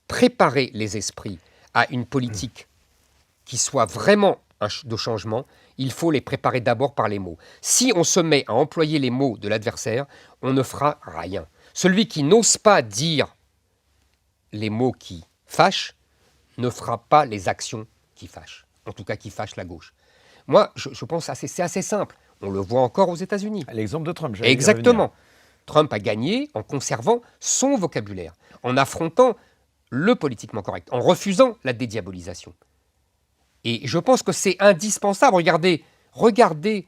préparer les esprits à une politique qui soit vraiment de changement, il faut les préparer d'abord par les mots. Si on se met à employer les mots de l'adversaire, on ne fera rien. Celui qui n'ose pas dire les mots qui fâchent ne fera pas les actions qui fâchent, en tout cas qui fâchent la gauche. Moi, je pense que c'est assez simple. On le voit encore aux États-Unis. L'exemple de Trump, j'allais y Exactement. revenir. Trump a gagné en conservant son vocabulaire, en affrontant le politiquement correct, en refusant la dédiabolisation. Et je pense que c'est indispensable. Regardez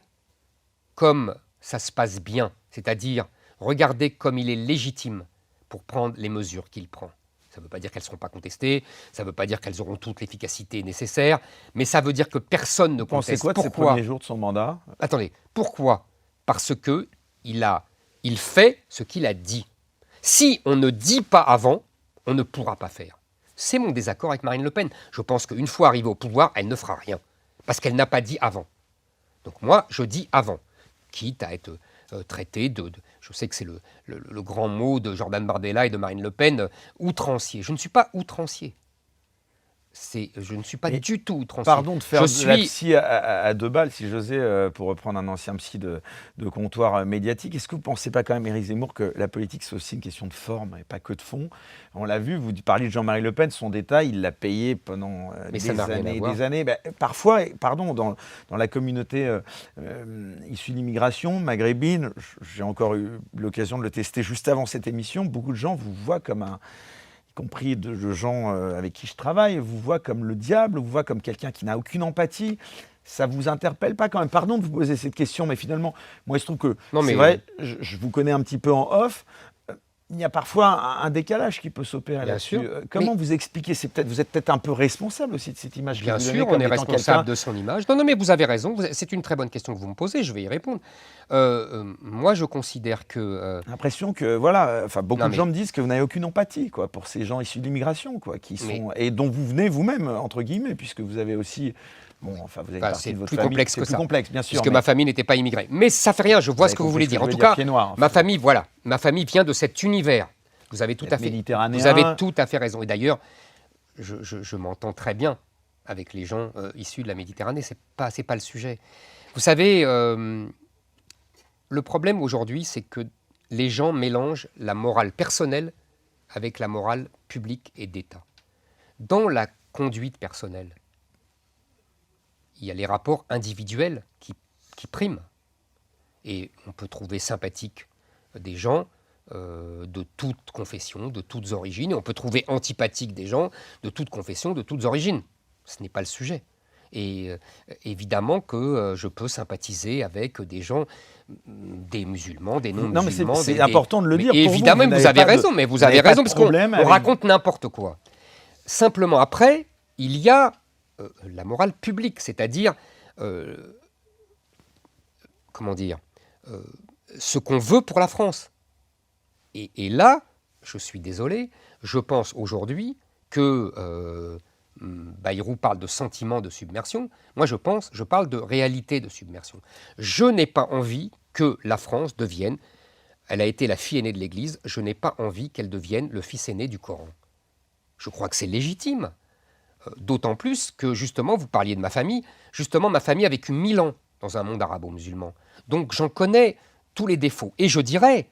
comme ça se passe bien, c'est-à-dire regardez comme il est légitime pour prendre les mesures qu'il prend. Ça ne veut pas dire qu'elles ne seront pas contestées, ça ne veut pas dire qu'elles auront toute l'efficacité nécessaire, mais ça veut dire que personne ne conteste. Vous pensez quoi de ces premiers jours de son mandat? Attendez, pourquoi? Parce que il fait ce qu'il a dit. Si on ne dit pas avant, on ne pourra pas faire. C'est mon désaccord avec Marine Le Pen. Je pense qu'une fois arrivée au pouvoir, elle ne fera rien. Parce qu'elle n'a pas dit avant. Donc moi, je dis avant. Quitte à être traité je sais que c'est le grand mot de Jordan Bardella et de Marine Le Pen, outrancier. Je ne suis pas outrancier. Je ne suis pas du tout outrancier. Pardon de faire de la psy à deux balles, si j'osais, pour reprendre un ancien psy de comptoir médiatique. Est-ce que vous ne pensez pas quand même, Éric Zemmour, que la politique, c'est aussi une question de forme et pas que de fond? On l'a vu, vous parliez de Jean-Marie Le Pen, son détail, il l'a payé pendant des années et des années. Ben, parfois, pardon, dans la communauté issue d'immigration maghrébine, j'ai encore eu l'occasion de le tester juste avant cette émission, beaucoup de gens vous voient comme compris de gens avec qui je travaille, vous voit comme le diable, vous voit comme quelqu'un qui n'a aucune empathie. Ça vous interpelle pas quand même? Pardon de vous poser cette question, mais finalement, moi, il se trouve que c'est vrai, je vous connais un petit peu en off. Il y a parfois un décalage qui peut s'opérer là-dessus. Comment vous expliquez? Vous êtes peut-être un peu responsable aussi de cette image. Bien sûr, on est responsable de son image. Non, mais vous avez raison. C'est une très bonne question que vous me posez. Je vais y répondre. Moi, je considère que... L'impression que, voilà, beaucoup de gens me disent que vous n'avez aucune empathie, quoi, pour ces gens issus de l'immigration, quoi, et dont vous venez vous-même, entre guillemets, puisque vous avez aussi... Bon, enfin, vous avez c'est plus complexe que ça. C'est plus complexe, bien sûr. Puisque ma famille n'était pas immigrée. Mais ça fait rien, je vois ce que vous voulez dire. En tout cas, ma famille vient de cet univers. Vous avez tout à fait raison. Et d'ailleurs, je m'entends très bien avec les gens issus de la Méditerranée. C'est pas le sujet. Vous savez, le problème aujourd'hui, c'est que les gens mélangent la morale personnelle avec la morale publique et d'État. Dans la conduite personnelle, il y a les rapports individuels qui priment. Et on peut trouver sympathique des gens de toutes confessions, de toutes origines. Et on peut trouver antipathique des gens de toutes confessions, de toutes origines. Ce n'est pas le sujet. Et évidemment que je peux sympathiser avec des gens, des musulmans, des non-musulmans. Non, mais c'est important de le dire. Évidemment, vous avez raison, parce qu'on raconte n'importe quoi. Simplement, après, il y a la morale publique, c'est-à-dire, ce qu'on veut pour la France. Et là, je suis désolé, je pense aujourd'hui que Bayrou parle de sentiment de submersion. Moi, je parle de réalité de submersion. Je n'ai pas envie que la France devienne, elle a été la fille aînée de l'Église, je n'ai pas envie qu'elle devienne le fils aîné du Coran. Je crois que c'est légitime. D'autant plus que, justement, vous parliez de ma famille. Justement, ma famille a vécu 1000 ans dans un monde arabo-musulman. Donc, j'en connais tous les défauts. Et je dirais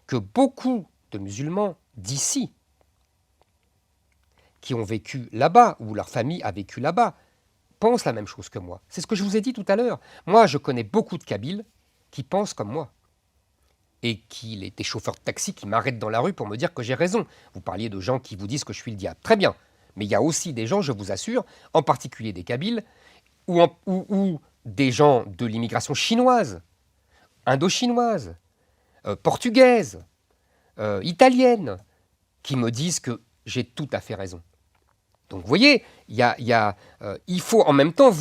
que beaucoup de musulmans d'ici, qui ont vécu là-bas, ou leur famille a vécu là-bas, pensent la même chose que moi. C'est ce que je vous ai dit tout à l'heure. Moi, je connais beaucoup de Kabyles qui pensent comme moi. Et des chauffeurs de taxi qui m'arrêtent dans la rue pour me dire que j'ai raison. Vous parliez de gens qui vous disent que je suis le diable. Très bien. Mais il y a aussi des gens, je vous assure, en particulier des Kabyles, ou des gens de l'immigration chinoise, indo-chinoise, portugaise, italienne, qui me disent que j'ai tout à fait raison. Donc vous voyez, il faut en même temps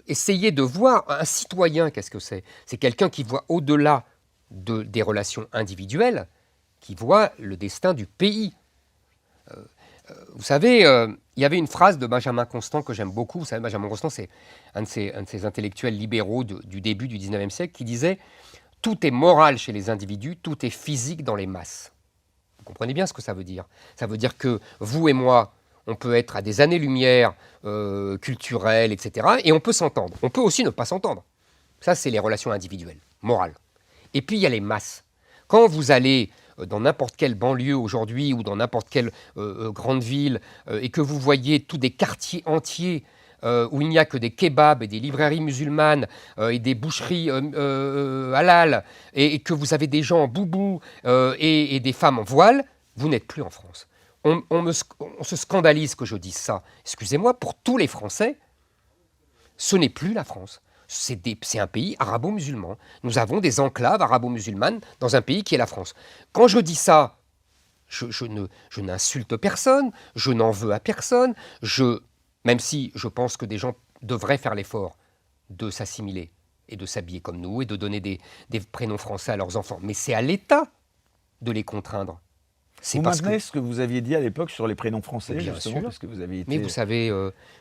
essayer de voir un citoyen, qu'est-ce que c'est? C'est quelqu'un qui voit au-delà des relations individuelles, qui voit le destin du pays. Vous savez, il y avait une phrase de Benjamin Constant que j'aime beaucoup. Vous savez, Benjamin Constant, c'est un de ces intellectuels libéraux du début du 19e siècle qui disait « Tout est moral chez les individus, tout est physique dans les masses ». Vous comprenez bien ce que ça veut dire. Ça veut dire que vous et moi, on peut être à des années-lumière culturelles, etc. Et on peut s'entendre. On peut aussi ne pas s'entendre. Ça, c'est les relations individuelles, morales. Et puis, il y a les masses. Quand vous allez dans n'importe quelle banlieue aujourd'hui ou dans n'importe quelle grande ville et que vous voyez tous des quartiers entiers où il n'y a que des kebabs et des librairies musulmanes et des boucheries halal et que vous avez des gens en boubou et des femmes en voile, vous n'êtes plus en France. On se scandalise que je dise ça. Excusez-moi, pour tous les Français, ce n'est plus la France. C'est un pays arabo-musulman. Nous avons des enclaves arabo-musulmanes dans un pays qui est la France. Quand je dis ça, je n'insulte personne, je n'en veux à personne, même si je pense que des gens devraient faire l'effort de s'assimiler et de s'habiller comme nous et de donner des prénoms français à leurs enfants. Mais c'est à l'État de les contraindre. Vous maintenez ce que vous aviez dit à l'époque sur les prénoms français, bien justement, sûr. parce que vous aviez été... Mais vous savez,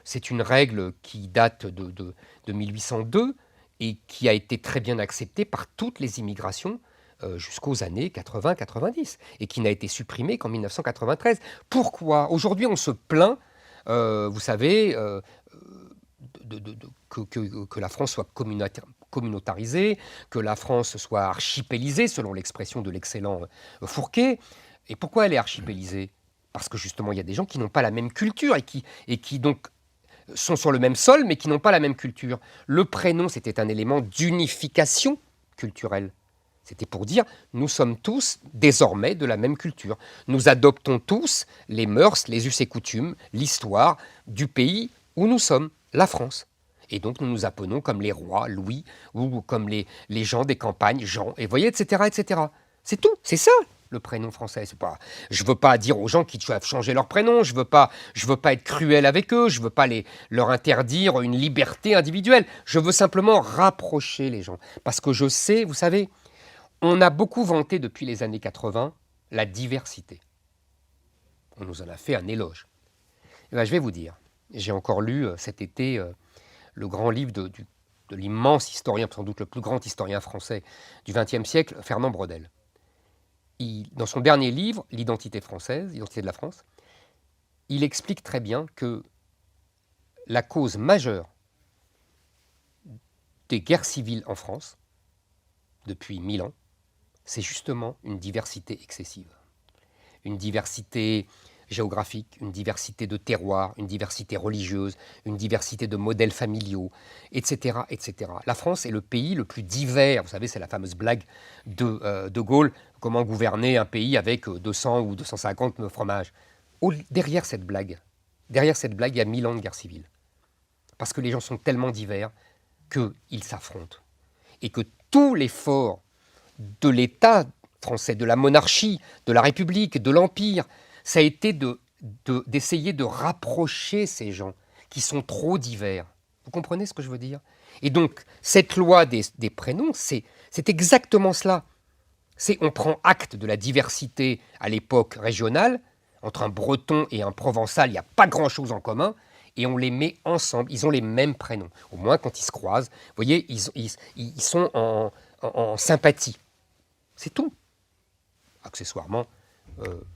c'est une règle qui date de 1802 et qui a été très bien acceptée par toutes les immigrations jusqu'aux années 80-90 et qui n'a été supprimée qu'en 1993. Pourquoi? Aujourd'hui, on se plaint, vous savez, que la France soit communautarisée, que la France soit archipélisée, selon l'expression de l'excellent Fourquet. Et pourquoi elle est archipélisée? Parce que justement, il y a des gens qui n'ont pas la même culture et qui donc sont sur le même sol, mais qui n'ont pas la même culture. Le prénom, c'était un élément d'unification culturelle. C'était pour dire, nous sommes tous désormais de la même culture. Nous adoptons tous les mœurs, les us et coutumes, l'histoire du pays où nous sommes, la France. Et donc nous nous appelons comme les rois, Louis, ou comme les gens des campagnes, Jean, et voyez, etc., etc. C'est tout, c'est ça le prénom français. C'est pas, je ne veux pas dire aux gens qu'ils doivent changer leur prénom, je veux pas être cruel avec eux, je ne veux pas leur interdire une liberté individuelle. Je veux simplement rapprocher les gens. Parce que je sais, vous savez, on a beaucoup vanté depuis les années 80 la diversité. On nous en a fait un éloge. Et bien, je vais vous dire, j'ai encore lu cet été le grand livre de l'immense historien, sans doute le plus grand historien français du XXe siècle, Fernand Braudel. Dans son dernier livre, L'identité française, l'identité de la France, il explique très bien que la cause majeure des guerres civiles en France, depuis 1000 ans, c'est justement une diversité excessive. Une diversité géographique, une diversité de terroirs, une diversité religieuse, une diversité de modèles familiaux, etc., etc. La France est le pays le plus divers. Vous savez, c'est la fameuse blague de Gaulle, comment gouverner un pays avec 200 ou 250 fromages. Derrière cette blague, il y a 1000 ans de guerre civile. Parce que les gens sont tellement divers qu'ils s'affrontent. Et que tout l'effort de l'État français, de la monarchie, de la République, de l'Empire, ça a été d'essayer de rapprocher ces gens qui sont trop divers. Vous comprenez ce que je veux dire? Et donc, cette loi des prénoms, c'est exactement cela. On prend acte de la diversité à l'époque régionale. Entre un breton et un provençal, il n'y a pas grand-chose en commun. Et on les met ensemble. Ils ont les mêmes prénoms. Au moins, quand ils se croisent, vous voyez, ils sont en sympathie. C'est tout. Accessoirement,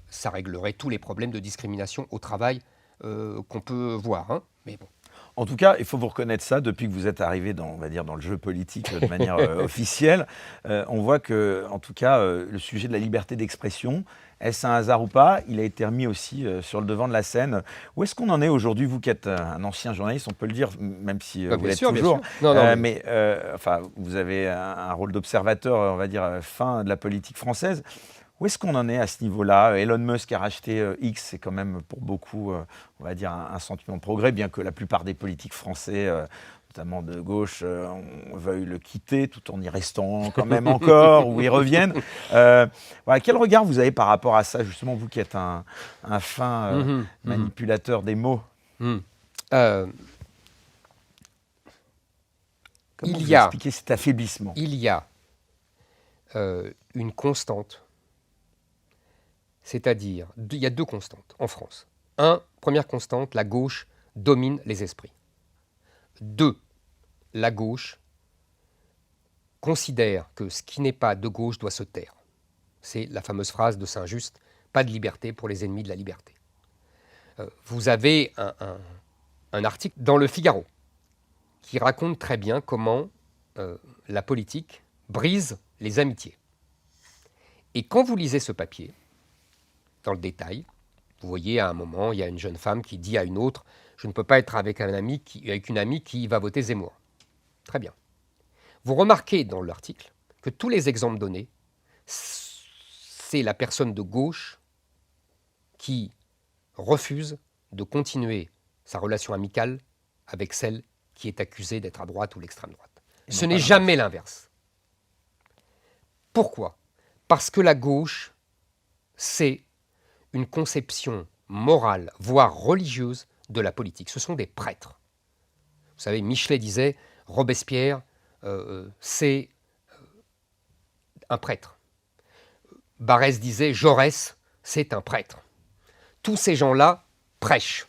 ça réglerait tous les problèmes de discrimination au travail qu'on peut voir. Hein. Mais bon. En tout cas, il faut vous reconnaître ça, depuis que vous êtes arrivé dans le jeu politique de manière officielle. On voit que, en tout cas, le sujet de la liberté d'expression, est-ce un hasard ou pas? Il a été remis aussi sur le devant de la scène. Où est-ce qu'on en est aujourd'hui, vous qui êtes un ancien journaliste, on peut le dire, même si vous l'êtes toujours. Mais vous avez un rôle d'observateur, on va dire, fin de la politique française. Où est-ce qu'on en est à ce niveau-là? Elon Musk a racheté X, c'est quand même pour beaucoup, on va dire, un sentiment de progrès, bien que la plupart des politiques français, notamment de gauche, veuillent le quitter tout en y restant quand même encore, ou y reviennent. Voilà, quel regard vous avez par rapport à ça, justement, vous qui êtes un fin manipulateur des mots? Comment vous expliquez cet affaiblissement? Il y a une constante. C'est-à-dire, il y a deux constantes en France. Première constante, la gauche domine les esprits. 2, la gauche considère que ce qui n'est pas de gauche doit se taire. C'est la fameuse phrase de Saint-Just, pas de liberté pour les ennemis de la liberté. Vous avez un article dans Le Figaro qui raconte très bien comment la politique brise les amitiés. Et quand vous lisez ce papier, dans le détail, vous voyez à un moment, il y a une jeune femme qui dit à une autre « Je ne peux pas être avec une amie qui va voter Zemmour ». Très bien. Vous remarquez dans l'article que tous les exemples donnés, c'est la personne de gauche qui refuse de continuer sa relation amicale avec celle qui est accusée d'être à droite ou l'extrême droite. Ce n'est jamais l'inverse. Pourquoi ? Parce que la gauche, c'est une conception morale, voire religieuse, de la politique. Ce sont des prêtres. Vous savez, Michelet disait, Robespierre, c'est un prêtre. Barrès disait, Jaurès, c'est un prêtre. Tous ces gens-là prêchent.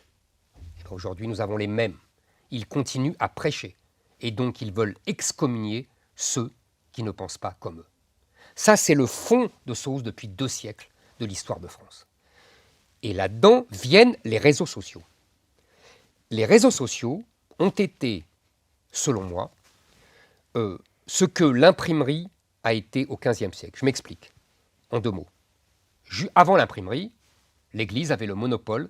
Aujourd'hui, nous avons les mêmes. Ils continuent à prêcher. Et donc, ils veulent excommunier ceux qui ne pensent pas comme eux. Ça, c'est le fond de sauce depuis 2 siècles de l'histoire de France. Et là-dedans viennent les réseaux sociaux. Les réseaux sociaux ont été, selon moi, ce que l'imprimerie a été au XVe siècle. Je m'explique, en 2 mots. Avant l'imprimerie, l'Église avait le monopole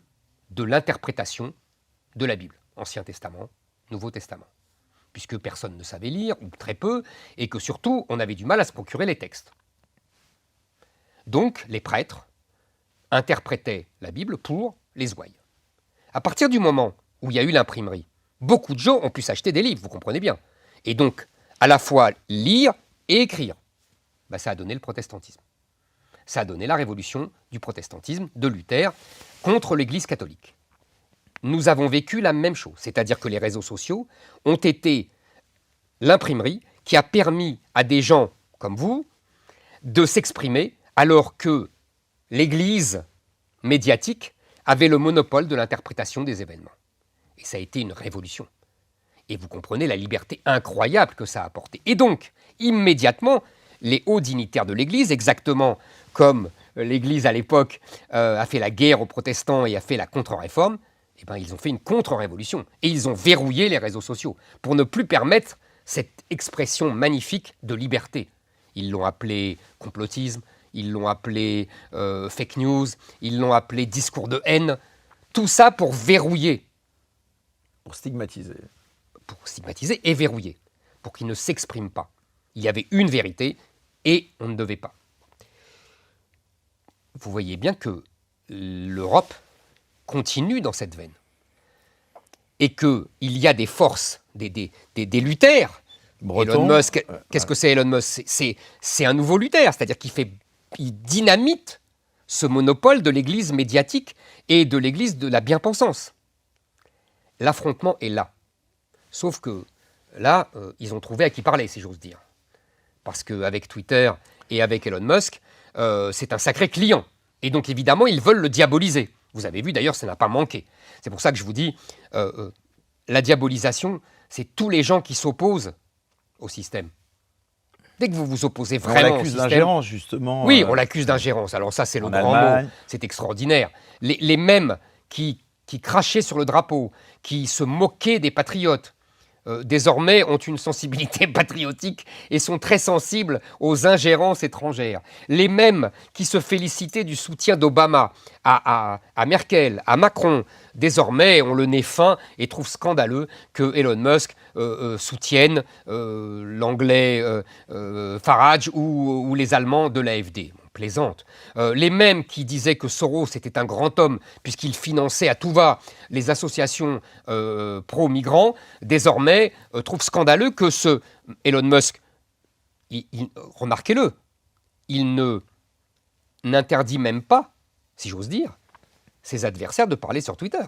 de l'interprétation de la Bible, Ancien Testament, Nouveau Testament, puisque personne ne savait lire, ou très peu, et que surtout, on avait du mal à se procurer les textes. Donc, les prêtres interprétaient la Bible pour les ouailles. À partir du moment où il y a eu l'imprimerie, beaucoup de gens ont pu s'acheter des livres, vous comprenez bien. Et donc, à la fois lire et écrire. Ça a donné le protestantisme. Ça a donné la révolution du protestantisme de Luther contre l'Église catholique. Nous avons vécu la même chose, c'est-à-dire que les réseaux sociaux ont été l'imprimerie qui a permis à des gens comme vous de s'exprimer alors que l'Église médiatique avait le monopole de l'interprétation des événements. Et ça a été une révolution. Et vous comprenez la liberté incroyable que ça a apporté. Et donc, immédiatement, les hauts dignitaires de l'Église, exactement comme l'Église à l'époque a fait la guerre aux protestants et a fait la contre-réforme, ils ont fait une contre-révolution. Et ils ont verrouillé les réseaux sociaux pour ne plus permettre cette expression magnifique de liberté. Ils l'ont appelé complotisme, ils l'ont appelé fake news, ils l'ont appelé discours de haine. Tout ça pour verrouiller. Pour stigmatiser. Pour stigmatiser et verrouiller, pour qu'ils ne s'expriment pas. Il y avait une vérité et on ne devait pas. Vous voyez bien que l'Europe continue dans cette veine. Et qu'il y a des forces, des luthères. Elon Musk, qu'est-ce que c'est Elon Musk ? C'est un nouveau Luther, c'est-à-dire qu'il dynamite ce monopole de l'Église médiatique et de l'Église de la bien-pensance. L'affrontement est là. Sauf que là, ils ont trouvé à qui parler, si j'ose dire. Parce qu'avec Twitter et avec Elon Musk, c'est un sacré client. Et donc, évidemment, ils veulent le diaboliser. Vous avez vu, d'ailleurs, ça n'a pas manqué. C'est pour ça que je vous dis, la diabolisation, c'est tous les gens qui s'opposent au système. Dès que vous vous opposez vraiment on l'accuse d'ingérence, justement. Oui, on l'accuse d'ingérence. Alors ça, c'est le grand mot. C'est extraordinaire. Les mêmes qui crachaient sur le drapeau, qui se moquaient des patriotes, désormais ont une sensibilité patriotique et sont très sensibles aux ingérences étrangères. Les mêmes qui se félicitaient du soutien d'Obama à Merkel, à Macron, désormais ont le nez fin et trouvent scandaleux que Elon Musk soutienne l'anglais Farage ou les Allemands de l'AfD. Plaisante. Les mêmes qui disaient que Soros était un grand homme puisqu'il finançait à tout va les associations pro-migrants, désormais trouvent scandaleux que ce Elon Musk, remarquez-le, il n'interdit même pas, si j'ose dire, ses adversaires de parler sur Twitter.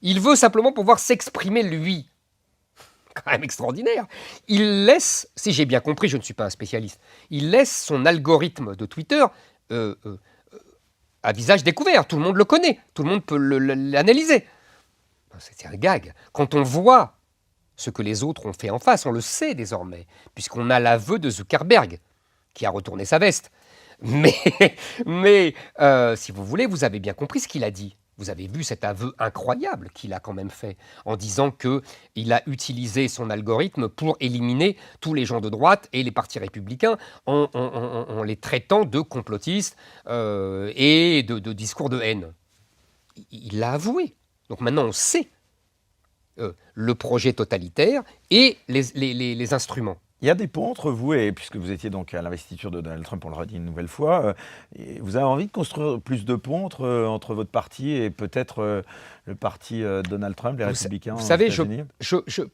Il veut simplement pouvoir s'exprimer lui. Quand même extraordinaire. Il laisse, si j'ai bien compris, je ne suis pas un spécialiste, il laisse son algorithme de Twitter à visage découvert. Tout le monde le connaît, tout le monde peut l'analyser. C'est un gag. Quand on voit ce que les autres ont fait en face, on le sait désormais, puisqu'on a l'aveu de Zuckerberg, qui a retourné sa veste. Mais, si vous voulez, vous avez bien compris ce qu'il a dit. Vous avez vu cet aveu incroyable qu'il a quand même fait en disant qu'il a utilisé son algorithme pour éliminer tous les gens de droite et les partis républicains en les traitant de complotistes et de discours de haine. Il l'a avoué. Donc maintenant, on sait le projet totalitaire et les instruments. Il y a des ponts entre vous et, puisque vous étiez donc à l'investiture de Donald Trump, on le redit une nouvelle fois, et vous avez envie de construire plus de ponts entre votre parti et peut-être le parti Donald Trump, les Républicains Vous aux savez, États-Unis.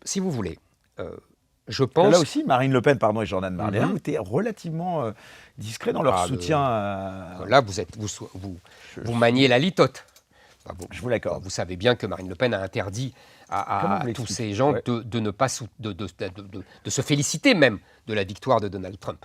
si vous voulez, je Parce que là pense... aussi, Marine Le Pen et Jordan Bardella Mhm. étaient relativement discrets dans leur Ah, soutien à... Là, vous maniez la litote. Je vous l'accorde. Vous savez bien que Marine Le Pen a interdit Comment vous à tous l'expliquez? ces gens Ouais. de ne pas de se féliciter même de la victoire de Donald Trump.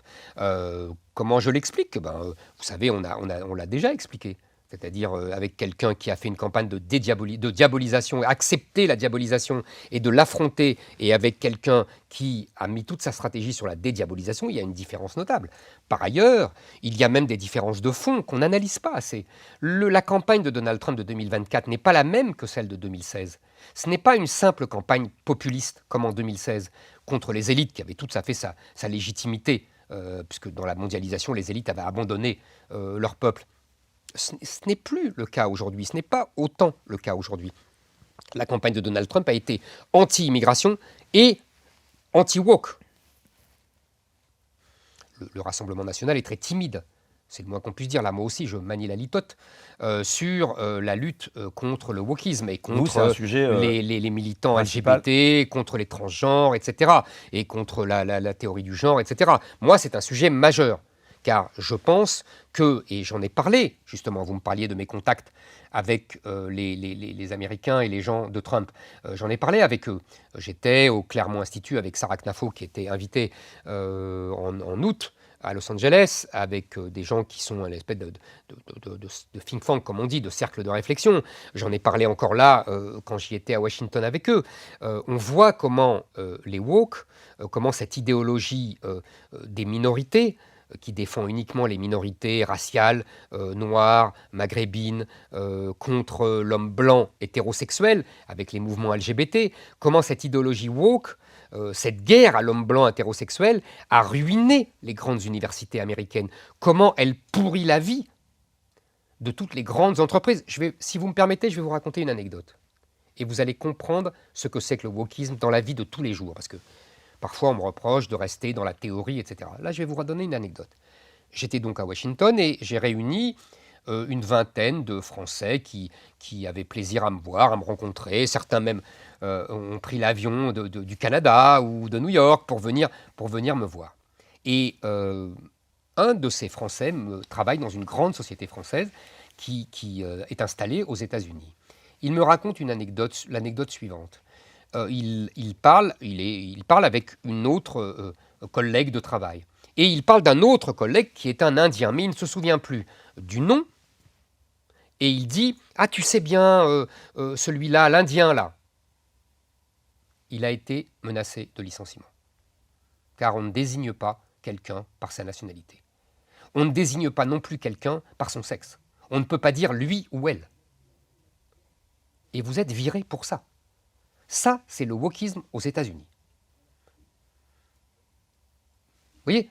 Comment je l'explique? Vous savez, on l'a déjà expliqué. C'est-à-dire avec quelqu'un qui a fait une campagne de diabolisation, accepter la diabolisation et de l'affronter, et avec quelqu'un qui a mis toute sa stratégie sur la dédiabolisation, il y a une différence notable. Par ailleurs, il y a même des différences de fond qu'on n'analyse pas assez. La campagne de Donald Trump de 2024 n'est pas la même que celle de 2016. Ce n'est pas une simple campagne populiste comme en 2016 contre les élites qui avaient tout à fait sa légitimité, puisque dans la mondialisation, les élites avaient abandonné leur peuple. Ce n'est plus le cas aujourd'hui, ce n'est pas autant le cas aujourd'hui. La campagne de Donald Trump a été anti-immigration et anti-woke. Le Rassemblement national est très timide, c'est le moins qu'on puisse dire. Là, moi aussi, je manie la litote sur la lutte contre le wokisme et contre c'est un sujet les militants principal. LGBT, contre les transgenres, etc. et contre la théorie du genre, etc. Moi, c'est un sujet majeur. Car je pense que, et j'en ai parlé, justement, vous me parliez de mes contacts avec les Américains et les gens de Trump, j'en ai parlé avec eux. J'étais au Claremont Institute avec Sarah Knafo, qui était invitée en août à Los Angeles, avec des gens qui sont une espèce de think tank, comme on dit, de cercle de réflexion. J'en ai parlé encore là, quand j'y étais à Washington avec eux. On voit comment les woke, comment cette idéologie des minorités, qui défend uniquement les minorités raciales, noires, maghrébines, contre l'homme blanc hétérosexuel, avec les mouvements LGBT, comment cette idéologie woke, cette guerre à l'homme blanc hétérosexuel, a ruiné les grandes universités américaines, comment elle pourrit la vie de toutes les grandes entreprises. Si vous me permettez, je vais vous raconter une anecdote. Et vous allez comprendre ce que c'est que le wokisme dans la vie de tous les jours, parce que parfois, on me reproche de rester dans la théorie, etc. Là, je vais vous redonner une anecdote. J'étais donc à Washington et j'ai réuni une vingtaine de Français qui avaient plaisir à me voir, à me rencontrer. Certains même ont pris l'avion du Canada ou de New York pour venir me voir. Et un de ces Français travaille dans une grande société française qui est installée aux États-Unis. Il me raconte l'anecdote suivante. Il parle avec une autre collègue de travail. Et il parle d'un autre collègue qui est un Indien, mais il ne se souvient plus du nom. Et il dit « Ah, tu sais bien, celui-là, l'Indien, là. » Il a été menacé de licenciement. Car on ne désigne pas quelqu'un par sa nationalité. On ne désigne pas non plus quelqu'un par son sexe. On ne peut pas dire lui ou elle. Et vous êtes viré pour ça. Ça, c'est le wokisme aux États-Unis. Vous voyez,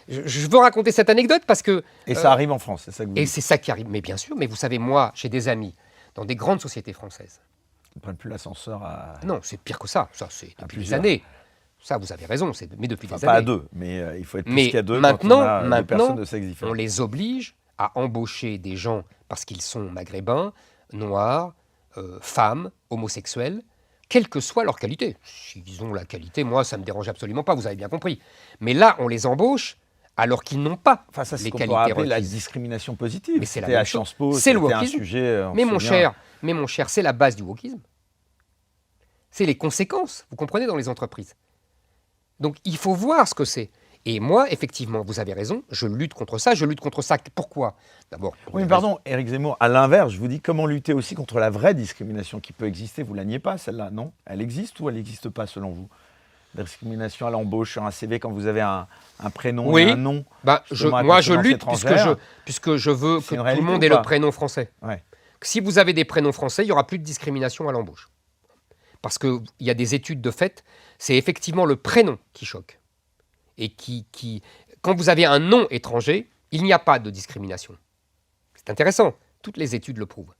je veux raconter cette anecdote parce que... Et ça arrive en France, c'est ça que vous Et dites. c'est ça qui arrive. Mais bien sûr, mais vous savez, moi, j'ai des amis dans des grandes sociétés françaises. Ils ne prennent plus l'ascenseur à... Non, c'est pire que ça. Ça, c'est depuis des plusieurs. années. Ça, vous avez raison, mais depuis Enfin, des pas années. à deux, mais il faut être plus Mais qu'à deux maintenant, quand on a deux personnes de sexe différent. on les oblige à embaucher des gens parce qu'ils sont maghrébins, noirs, femmes, homosexuels, quelle que soit leur qualité. S'ils ont la qualité, moi, ça ne me dérange absolument pas, vous avez bien compris. Mais là, on les embauche alors qu'ils n'ont pas Enfin, ça, c'est les ce qu'on pourrait qualités appeler la requises. discrimination positive. Mais c'est la C'était à même chose. Sciences Po, C'est le c'était un wokisme. sujet... Mais mon cher, c'est la base du wokisme. C'est les conséquences, vous comprenez, dans les entreprises. Donc, il faut voir ce que c'est. Et moi, effectivement, vous avez raison, je lutte contre ça. Pourquoi? D'abord. Oui, mais pardon, Éric Zemmour, à l'inverse, je vous dis comment lutter aussi contre la vraie discrimination qui peut exister. Vous la niez pas, celle-là, non? Elle existe ou elle n'existe pas, selon vous? Discrimination à l'embauche sur un CV quand vous avez un prénom Oui. et un nom. Moi, je lutte étrangère. puisque je veux C'est que une tout le réalité monde ou ait le pas prénom français. Ouais. Si vous avez des prénoms français, il n'y aura plus de discrimination à l'embauche. Parce qu'il y a des études de fait, c'est effectivement le prénom qui choque. Et quand vous avez un nom étranger, il n'y a pas de discrimination. C'est intéressant, toutes les études le prouvent.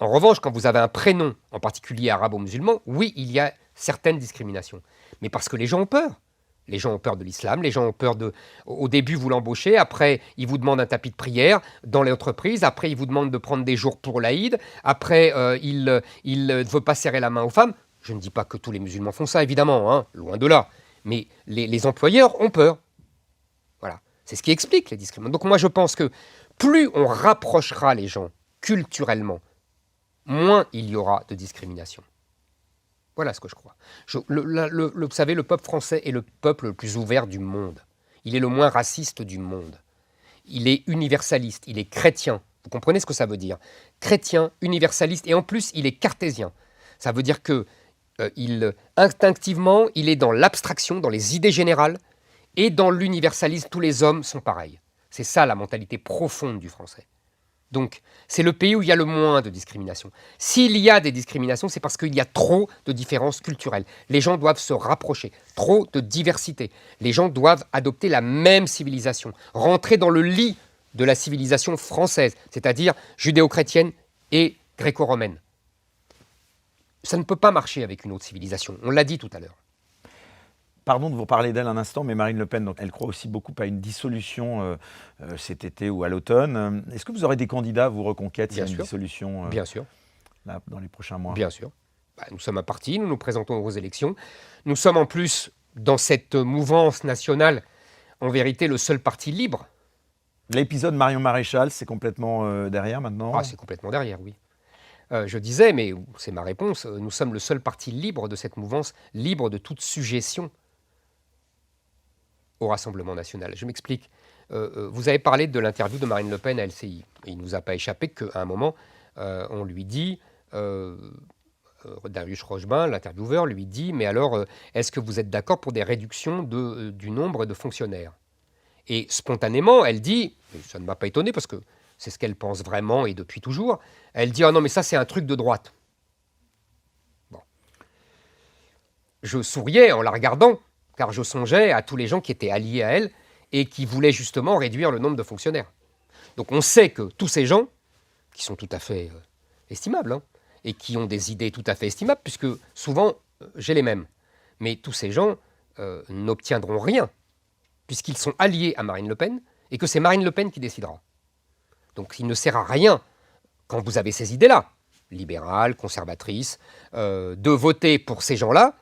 En revanche, quand vous avez un prénom, en particulier arabo-musulman, oui, il y a certaines discriminations. Mais parce que les gens ont peur. Les gens ont peur de l'islam, les gens ont peur de... Au début, vous l'embauchez, après, ils vous demandent un tapis de prière dans l'entreprise, après, ils vous demandent de prendre des jours pour l'Aïd, après, il ne veut pas serrer la main aux femmes. Je ne dis pas que tous les musulmans font ça, évidemment, hein, loin de là. Mais les employeurs ont peur. Voilà. C'est ce qui explique les discriminations. Donc moi, je pense que plus on rapprochera les gens culturellement, moins il y aura de discrimination. Voilà ce que je crois. Vous savez, le peuple français est le peuple le plus ouvert du monde. Il est le moins raciste du monde. Il est universaliste, il est chrétien. Vous comprenez ce que ça veut dire? Chrétien, universaliste, et en plus, il est cartésien. Ça veut dire que instinctivement, il est dans l'abstraction, dans les idées générales, et dans l'universalisme, tous les hommes sont pareils. C'est ça la mentalité profonde du français. Donc, c'est le pays où il y a le moins de discrimination. S'il y a des discriminations, c'est parce qu'il y a trop de différences culturelles. Les gens doivent se rapprocher, trop de diversité. Les gens doivent adopter la même civilisation, rentrer dans le lit de la civilisation française, c'est-à-dire judéo-chrétienne et gréco-romaine. Ça ne peut pas marcher avec une autre civilisation, on l'a dit tout à l'heure. Pardon de vous parler d'elle un instant, mais Marine Le Pen, donc, elle croit aussi beaucoup à une dissolution cet été ou à l'automne. Est-ce que vous aurez des candidats, vous, Reconquête, s'il y a une dissolution Bien sûr. Là, dans les prochains mois? Bien sûr. Nous sommes un parti, nous nous présentons aux élections. Nous sommes en plus, dans cette mouvance nationale, en vérité, le seul parti libre. L'épisode Marion Maréchal, c'est complètement derrière maintenant? Ah, c'est complètement derrière, oui. Je disais, mais c'est ma réponse, nous sommes le seul parti libre de cette mouvance, libre de toute suggestion au Rassemblement national. Je m'explique. Vous avez parlé de l'interview de Marine Le Pen à LCI. Il ne nous a pas échappé qu'à un moment, on lui dit, Darius Rochebin, l'intervieweur, lui dit, mais alors, est-ce que vous êtes d'accord pour des réductions du nombre de fonctionnaires? Et spontanément, elle dit, et ça ne m'a pas étonné parce que c'est ce qu'elle pense vraiment et depuis toujours, elle dit, ah non, mais ça c'est un truc de droite. Bon. Je souriais en la regardant, car je songeais à tous les gens qui étaient alliés à elle et qui voulaient justement réduire le nombre de fonctionnaires. Donc on sait que tous ces gens, qui sont tout à fait estimables, hein, et qui ont des idées tout à fait estimables, puisque souvent j'ai les mêmes, mais tous ces gens n'obtiendront rien, puisqu'ils sont alliés à Marine Le Pen, et que c'est Marine Le Pen qui décidera. Donc il ne sert à rien, quand vous avez ces idées-là, libérales, conservatrices, de voter pour ces gens-là,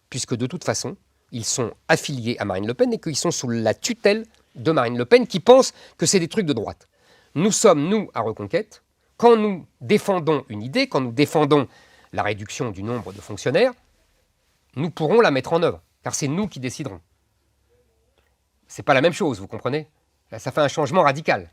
puisque de toute façon, ils sont affiliés à Marine Le Pen et qu'ils sont sous la tutelle de Marine Le Pen qui pense que c'est des trucs de droite. Nous sommes, nous, à Reconquête, quand nous défendons une idée, quand nous défendons la réduction du nombre de fonctionnaires, nous pourrons la mettre en œuvre, car c'est nous qui déciderons. C'est pas la même chose, vous comprenez? Là, ça fait un changement radical.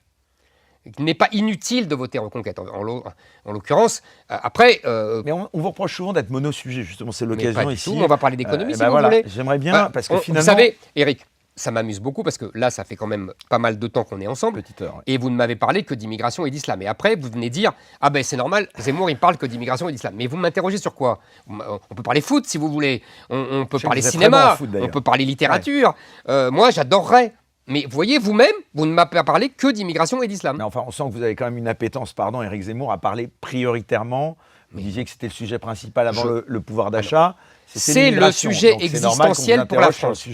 Il n'est pas inutile de voter Reconquête, en l'occurrence. Après... Mais on vous reproche souvent d'être monosujet, justement, c'est l'occasion ici. On va parler d'économie, si vous voulez. J'aimerais bien, parce que finalement... Vous savez, Eric, ça m'amuse beaucoup, parce que là, ça fait quand même pas mal de temps qu'on est ensemble, Petite heure, ouais. Et vous ne m'avez parlé que d'immigration et d'islam. Et après, vous venez dire, ah ben c'est normal, Zemmour, il parle que d'immigration et d'islam. Mais vous m'interrogez sur quoi? On peut parler foot, si vous voulez. On peut parler cinéma, on peut parler littérature. Ouais. Moi, j'adorerais. Mais voyez, vous-même, vous ne m'avez pas parlé que d'immigration et d'islam. Mais enfin, on sent que vous avez quand même une appétence, pardon, Éric Zemmour, à parler prioritairement. Vous disiez que c'était le sujet principal avant le pouvoir d'achat. C'est le sujet existentiel pour la France.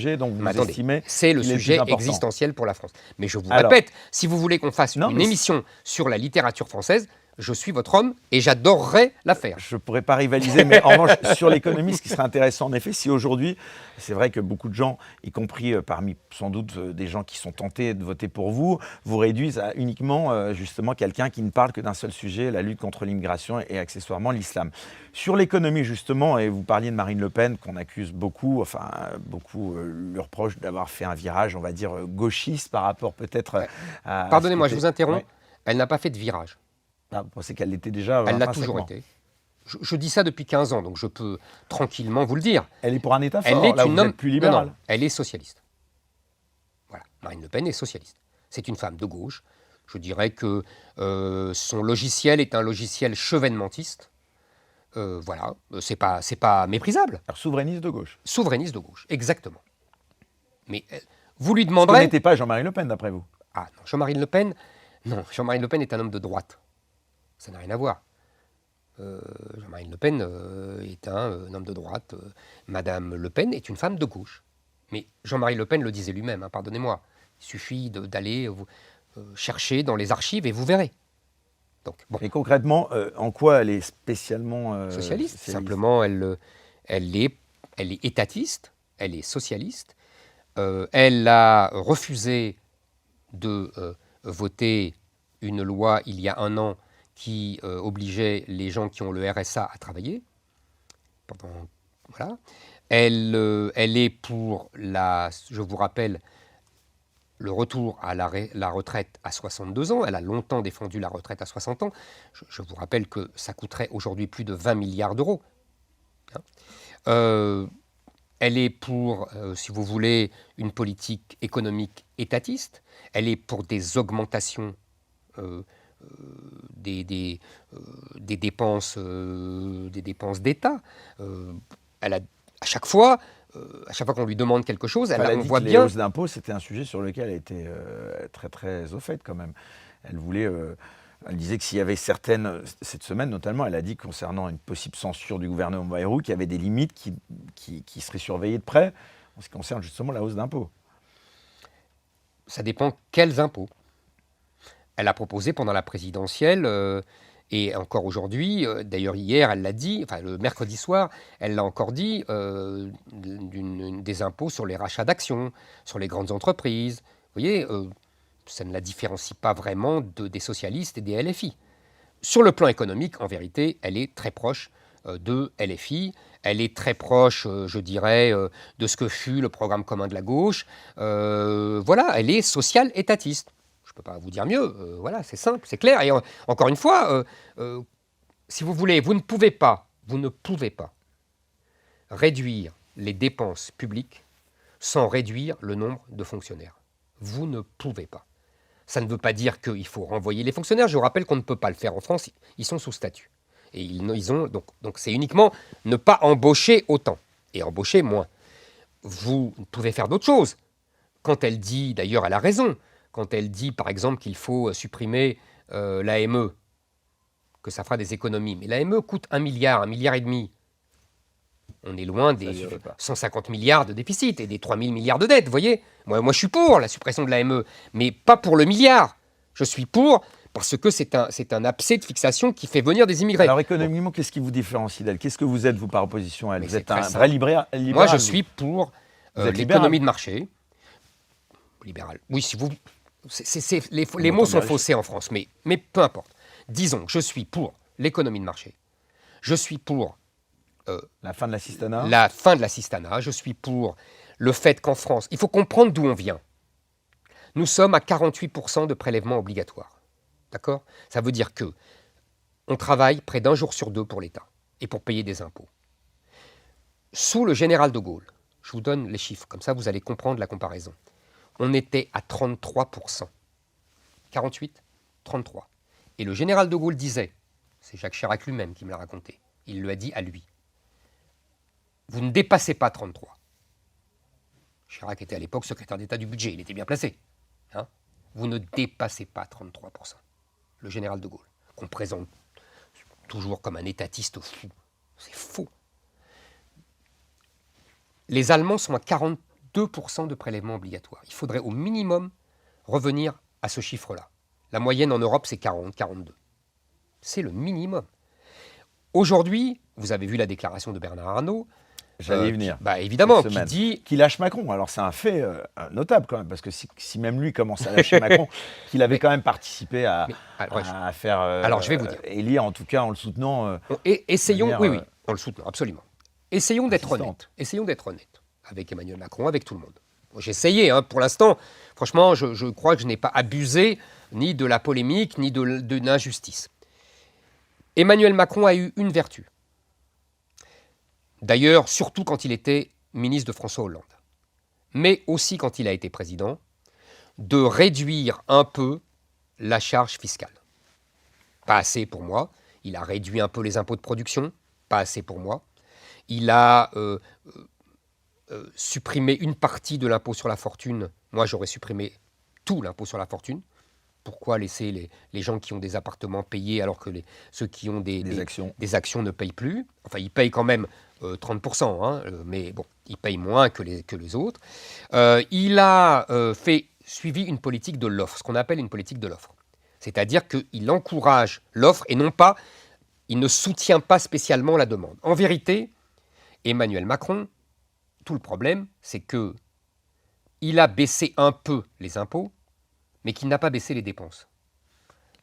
C'est le sujet existentiel pour la France. Mais je vous répète, si vous voulez qu'on fasse une émission sur la littérature française, je suis votre homme et j'adorerais la faire. Je ne pourrais pas rivaliser, mais en revanche, sur l'économie, ce qui serait intéressant, en effet, si aujourd'hui, c'est vrai que beaucoup de gens, y compris parmi sans doute des gens qui sont tentés de voter pour vous, vous réduisent à uniquement, justement, quelqu'un qui ne parle que d'un seul sujet, la lutte contre l'immigration et accessoirement l'islam. Sur l'économie, justement, et vous parliez de Marine Le Pen, qu'on accuse beaucoup, beaucoup lui reprochent d'avoir fait un virage, on va dire, gauchiste par rapport peut-être à... Pardonnez-moi, je vous interromps. Ouais. Elle n'a pas fait de virage. Ah, vous pensez qu'elle l'était déjà? Elle l'a toujours été. je dis ça depuis 15 ans, donc je peux tranquillement vous le dire. Elle est pour un État fort, Elle est là où une vous homme êtes plus libéral. Non, elle est socialiste. Voilà, Marine Le Pen est socialiste. C'est une femme de gauche. Je dirais que son logiciel est un logiciel chevènementiste. Voilà, c'est pas méprisable. Alors, souverainiste de gauche. Souverainiste de gauche, exactement. Mais vous lui Ce que demanderez... n'était pas Jean-Marie Le Pen, d'après vous. Ah non, Jean-Marie Le Pen, non, Jean-Marie Le Pen est un homme de droite. Ça n'a rien à voir. Jean-Marie Le Pen est un homme de droite. Madame Le Pen est une femme de gauche. Mais Jean-Marie Le Pen le disait lui-même, hein, pardonnez-moi. Il suffit d'aller chercher dans les archives et vous verrez. Donc, bon, Et concrètement, en quoi elle est spécialement socialiste. Simplement, elle est étatiste, elle est socialiste. Elle a refusé de voter une loi il y a un an qui obligeait les gens qui ont le RSA à travailler. Voilà. Elle est pour je vous rappelle, le retour à la retraite à 62 ans. Elle a longtemps défendu la retraite à 60 ans. Je vous rappelle que ça coûterait aujourd'hui plus de 20 milliards d'euros. Hein. Elle est pour, si vous voulez, une politique économique étatiste. Elle est pour des augmentations des dépenses d'État. Elle a, à chaque fois qu'on lui demande quelque chose, Elle a on dit voit que bien... les hausses d'impôts, c'était un sujet sur lequel elle était très très au fait quand même. Elle voulait, elle disait que s'il y avait certaines, cette semaine notamment, elle a dit concernant une possible censure du gouvernement Bayrou qu'il y avait des limites qui seraient surveillées de près en ce qui concerne justement la hausse d'impôts. Ça dépend quels impôts. Elle a proposé pendant la présidentielle, et encore aujourd'hui, d'ailleurs hier elle l'a dit, enfin le mercredi soir, elle l'a encore dit, des impôts sur les rachats d'actions, sur les grandes entreprises. Vous voyez, ça ne la différencie pas vraiment des socialistes et des LFI. Sur le plan économique, en vérité, elle est très proche de LFI. Elle est très proche, je dirais, de ce que fut le programme commun de la gauche. Voilà, elle est social-étatiste. Je ne peux pas vous dire mieux. Voilà, c'est simple, c'est clair. Et encore une fois, si vous voulez, vous ne pouvez pas réduire les dépenses publiques sans réduire le nombre de fonctionnaires. Vous ne pouvez pas. Ça ne veut pas dire qu'il faut renvoyer les fonctionnaires. Je vous rappelle qu'on ne peut pas le faire en France. Ils sont sous statut. Et ils ont, donc c'est uniquement ne pas embaucher autant et embaucher moins. Vous pouvez faire d'autres choses. Quand elle dit, d'ailleurs elle a raison, quand elle dit par exemple qu'il faut supprimer l'AME, que ça fera des économies. Mais l'AME coûte 1 milliard, 1,5 milliard. On est loin des 150 milliards de déficit et des 3 000 milliards de dettes, vous voyez. Moi, je suis pour la suppression de l'AME, mais pas pour le milliard. Je suis pour parce que c'est un abcès de fixation qui fait venir des immigrés. Alors économiquement, qu'est-ce qui vous différencie d'elle? Qu'est-ce que vous êtes, vous, par opposition à elle? Vous êtes un simple. vrai libéral? Moi, je suis pour l'économie de marché. Libéral. Oui, si vous... les mots sont faussés en France, mais peu importe. Disons que je suis pour l'économie de marché. Je suis pour... la fin de l'assistanat. La fin de l'assistanat. Je suis pour le fait qu'en France... Il faut comprendre d'où on vient. Nous sommes à 48% de prélèvements obligatoires. D'accord? Ça veut dire que on travaille près d'un jour sur deux pour l'État et pour payer des impôts. Sous le général de Gaulle, je vous donne les chiffres, comme ça vous allez comprendre la comparaison. On était à 33%. 48, 33. Et le général de Gaulle disait, c'est Jacques Chirac lui-même qui me l'a raconté, il lui a dit à lui, vous ne dépassez pas 33. Chirac était à l'époque secrétaire d'État du budget, il était bien placé. Hein? Vous ne dépassez pas 33%. Le général de Gaulle, qu'on présente toujours comme un étatiste fou. C'est faux. Les Allemands sont à 42% de prélèvements obligatoires. Il faudrait au minimum revenir à ce chiffre-là. La moyenne en Europe, c'est 40, 42. C'est le minimum. Aujourd'hui, vous avez vu la déclaration de Bernard Arnault. J'allais y venir. Évidemment, qui dit... Qui lâche Macron. Alors c'est un fait notable quand même, parce que si même lui commence à lâcher Macron, qu'il avait quand même participé à faire... alors je vais vous dire. Élire, en tout cas en le soutenant. Essayons, oui, en le soutenant, absolument. Essayons d'être honnêtes. Essayons d'être honnêtes avec Emmanuel Macron, avec tout le monde. J'ai essayé, hein, pour l'instant. Franchement, je crois que je n'ai pas abusé ni de la polémique, ni de l'injustice. Emmanuel Macron a eu une vertu. d'ailleurs surtout quand il était ministre de François Hollande, mais aussi quand il a été président, de réduire un peu la charge fiscale. Pas assez pour moi. Il a réduit un peu les impôts de production, pas assez pour moi. Il a supprimé une partie de l'impôt sur la fortune. Moi, j'aurais supprimé tout l'impôt sur la fortune. Pourquoi laisser les gens qui ont des appartements payés alors que ceux qui ont des actions ne payent plus? Enfin, ils payent quand même 30%, hein, mais bon, ils payent moins que les autres. Il a suivi une politique de l'offre, ce qu'on appelle une politique de l'offre. C'est-à-dire qu'il encourage l'offre et non pas, il ne soutient pas spécialement la demande. En vérité, Emmanuel Macron, tout le problème, c'est que il a baissé un peu les impôts, mais qu'il n'a pas baissé les dépenses.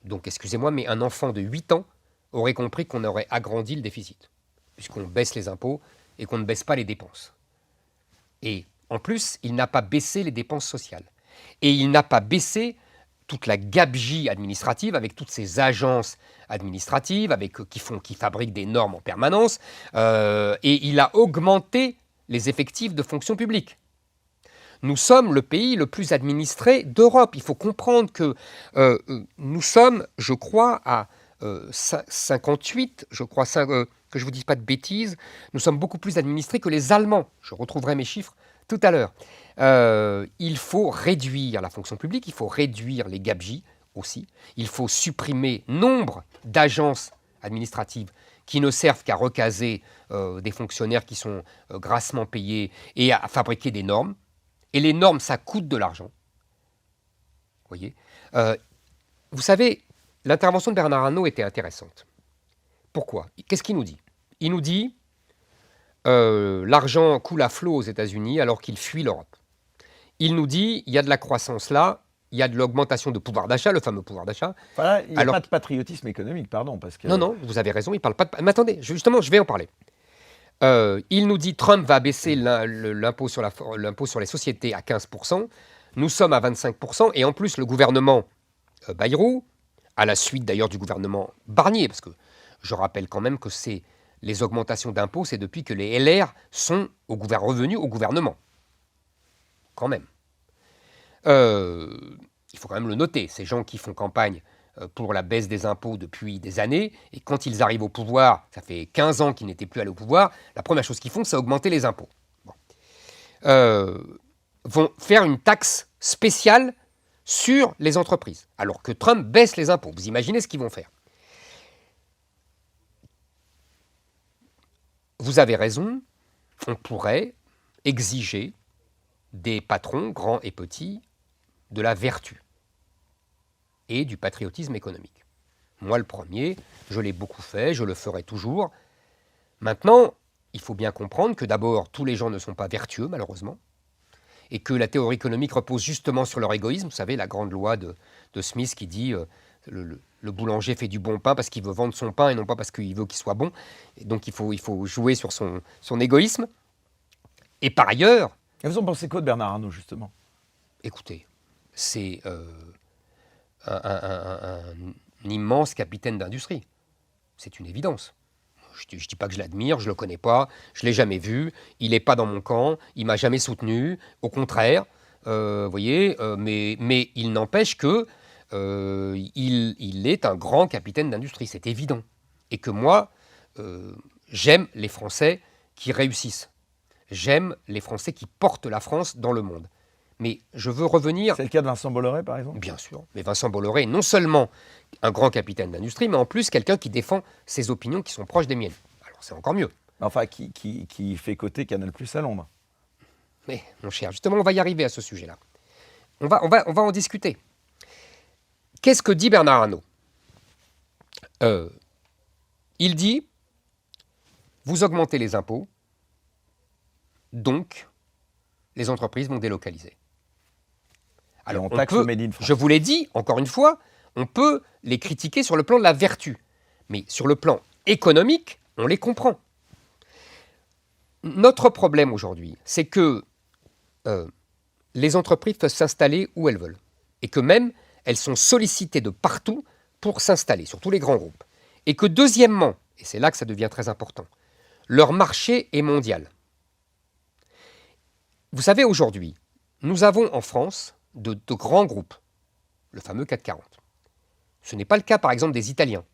Donc, excusez-moi, mais un enfant de 8 ans aurait compris qu'on aurait agrandi le déficit, puisqu'on baisse les impôts et qu'on ne baisse pas les dépenses. Et en plus, il n'a pas baissé les dépenses sociales. Et il n'a pas baissé toute la gabegie administrative avec toutes ces agences administratives qui fabriquent des normes en permanence. Et il a augmenté les effectifs de fonction publique. Nous sommes le pays le plus administré d'Europe. Il faut comprendre que nous sommes, je crois, à 58, je crois, que je ne vous dise pas de bêtises, nous sommes beaucoup plus administrés que les Allemands. Je retrouverai mes chiffres tout à l'heure. Il faut réduire la fonction publique, il faut réduire les gabegies aussi. Il faut supprimer nombre d'agences administratives qui ne servent qu'à recaser des fonctionnaires qui sont grassement payés et à fabriquer des normes. Et les normes, ça coûte de l'argent. Vous voyez, vous savez, l'intervention de Bernard Arnault était intéressante. Pourquoi? Qu'est-ce qu'il nous dit? Il nous dit l'argent coule à flot aux États-Unis alors qu'il fuit l'Europe. Il nous dit il y a de la croissance là, il y a de l'augmentation de pouvoir d'achat, le fameux pouvoir d'achat. Voilà, il n'y a pas de patriotisme économique, pardon. Parce que... Non, vous avez raison, il ne parle pas de... Mais attendez, justement, je vais en parler. Il nous dit Trump va baisser l'impôt sur les sociétés à 15%. Nous sommes à 25%. Et en plus, le gouvernement Bayrou, à la suite d'ailleurs du gouvernement Barnier, parce que je rappelle quand même que les augmentations d'impôts, c'est depuis que les LR sont revenus au gouvernement. Quand même. Il faut quand même le noter. Ces gens qui font campagne pour la baisse des impôts depuis des années, et quand ils arrivent au pouvoir, ça fait 15 ans qu'ils n'étaient plus allés au pouvoir, la première chose qu'ils font, c'est augmenter les impôts. Vont faire une taxe spéciale sur les entreprises, alors que Trump baisse les impôts. Vous imaginez ce qu'ils vont faire. Vous avez raison, on pourrait exiger des patrons, grands et petits, de la vertu et du patriotisme économique. Moi, le premier, je l'ai beaucoup fait, je le ferai toujours. Maintenant, il faut bien comprendre que d'abord, tous les gens ne sont pas vertueux, malheureusement, et que la théorie économique repose justement sur leur égoïsme. Vous savez, la grande loi de Smith qui dit le boulanger fait du bon pain parce qu'il veut vendre son pain et non pas parce qu'il veut qu'il soit bon. Et donc, il faut jouer sur son égoïsme. Et par ailleurs... Et vous en pensez quoi de Bernard Arnault, justement? Écoutez, c'est un immense capitaine d'industrie. C'est une évidence. Je ne dis pas que je l'admire, je ne le connais pas, je ne l'ai jamais vu, il n'est pas dans mon camp, il ne m'a jamais soutenu, au contraire, voyez, mais il n'empêche que il est un grand capitaine d'industrie, c'est évident. Et que moi, j'aime les Français qui réussissent. J'aime les Français qui portent la France dans le monde. Mais je veux revenir... C'est le cas de Vincent Bolloré, par exemple? Bien sûr. Mais Vincent Bolloré est non seulement un grand capitaine d'industrie, mais en plus quelqu'un qui défend ses opinions qui sont proches des miennes. Alors c'est encore mieux. Enfin, qui fait côté Canal+ à Londres. Mais, mon cher, justement, on va y arriver à ce sujet-là. On va en discuter. Qu'est-ce que dit Bernard Arnault? Il dit, vous augmentez les impôts, donc les entreprises vont délocaliser. Alors, je vous l'ai dit, encore une fois, on peut les critiquer sur le plan de la vertu. Mais sur le plan économique, on les comprend. Notre problème aujourd'hui, c'est que les entreprises peuvent s'installer où elles veulent. Et que même, elles sont sollicitées de partout pour s'installer, sur tous les grands groupes. Et que deuxièmement, et c'est là que ça devient très important, Leur marché est mondial. Vous savez, aujourd'hui, nous avons en France de grands groupes, le fameux CAC 40. Ce n'est pas le cas, par exemple, des Italiens,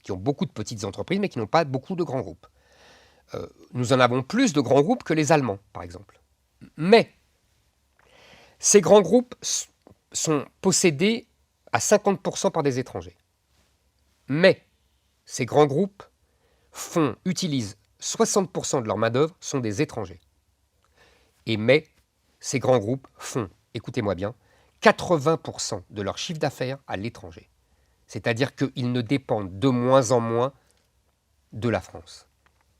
qui ont beaucoup de petites entreprises, mais qui n'ont pas beaucoup de grands groupes. Nous en avons plus de grands groupes que les Allemands, par exemple. Mais ces grands groupes sont possédés à 50% par des étrangers. Mais ces grands groupes utilisent 60% de leur main-d'œuvre sont des étrangers. Mais ces grands groupes font, écoutez-moi bien, 80% de leur chiffre d'affaires à l'étranger. C'est-à-dire qu'ils ne dépendent de moins en moins de la France.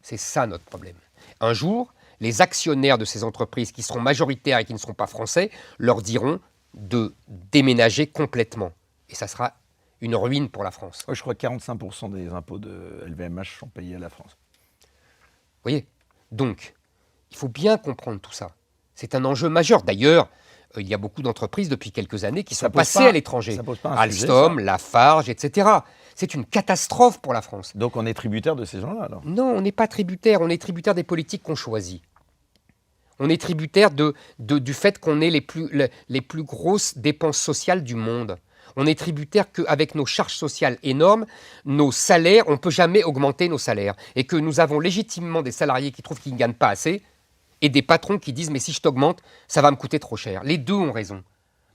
C'est ça notre problème. Un jour, les actionnaires de ces entreprises qui seront majoritaires et qui ne seront pas français leur diront de déménager complètement. Et ça sera une ruine pour la France. Ouais, je crois que 45% des impôts de LVMH sont payés à la France. Vous voyez? Donc, il faut bien comprendre tout ça. C'est un enjeu majeur. D'ailleurs, il y a beaucoup d'entreprises depuis quelques années qui sont passées à l'étranger. Ça pose pas un Alstom, sujet, Lafarge, etc. C'est une catastrophe pour la France. Donc on est tributaire de ces gens-là, alors? Non, on n'est pas tributaire. On est tributaire des politiques qu'on choisit. On est tributaire du fait qu'on ait les plus grosses dépenses sociales du monde. On est tributaire qu'avec nos charges sociales énormes, nos salaires, on ne peut jamais augmenter nos salaires. Et que nous avons légitimement des salariés qui trouvent qu'ils ne gagnent pas assez et des patrons qui disent « mais si je t'augmente, ça va me coûter trop cher ». Les deux ont raison.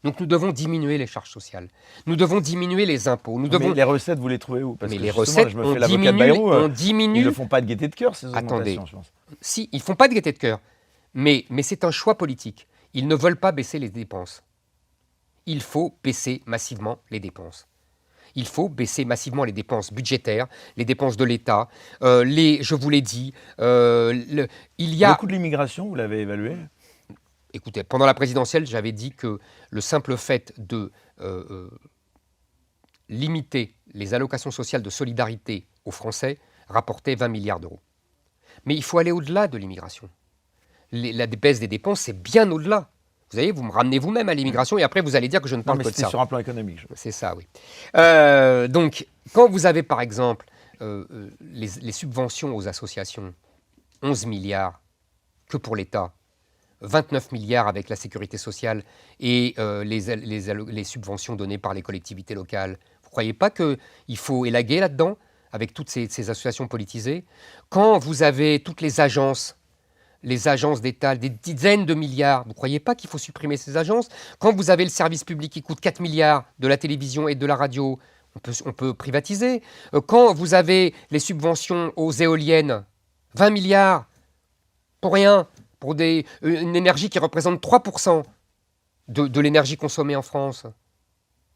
Donc nous devons diminuer les charges sociales. Nous devons diminuer les impôts. Mais les recettes, vous les trouvez où? Parce mais que les justement, recettes, je me fais l'avocat de Bayrou, on diminue... Ils ne font pas de gaieté de cœur, ces augmentations, Attendez. je pense. Si, ils ne font pas de gaieté de cœur. Mais c'est un choix politique. Ils ne veulent pas baisser les dépenses. Il faut baisser massivement les dépenses. Il faut baisser massivement les dépenses budgétaires, les dépenses de l'État. Je vous l'ai dit, il y a... Le coût de l'immigration, vous l'avez évalué? Écoutez, pendant la présidentielle, j'avais dit que le simple fait de limiter les allocations sociales de solidarité aux Français rapportait 20 milliards d'euros. Mais il faut aller au-delà de l'immigration. La baisse des dépenses, c'est bien au-delà. Vous savez, vous me ramenez vous-même à l'immigration et après vous allez dire que je ne parle que de ça. C'était sur un plan économique. C'est ça, oui. Donc, quand vous avez par exemple les subventions aux associations, 11 milliards que pour l'État, 29 milliards avec la sécurité sociale et les subventions données par les collectivités locales, vous ne croyez pas qu'il faut élaguer là-dedans avec toutes ces associations politisées? Quand vous avez toutes les agences d'État, des dizaines de milliards, vous ne croyez pas qu'il faut supprimer ces agences? Quand vous avez le service public qui coûte 4 milliards de la télévision et de la radio, on peut privatiser. Quand vous avez les subventions aux éoliennes, 20 milliards, pour rien, pour une énergie qui représente 3% de l'énergie consommée en France.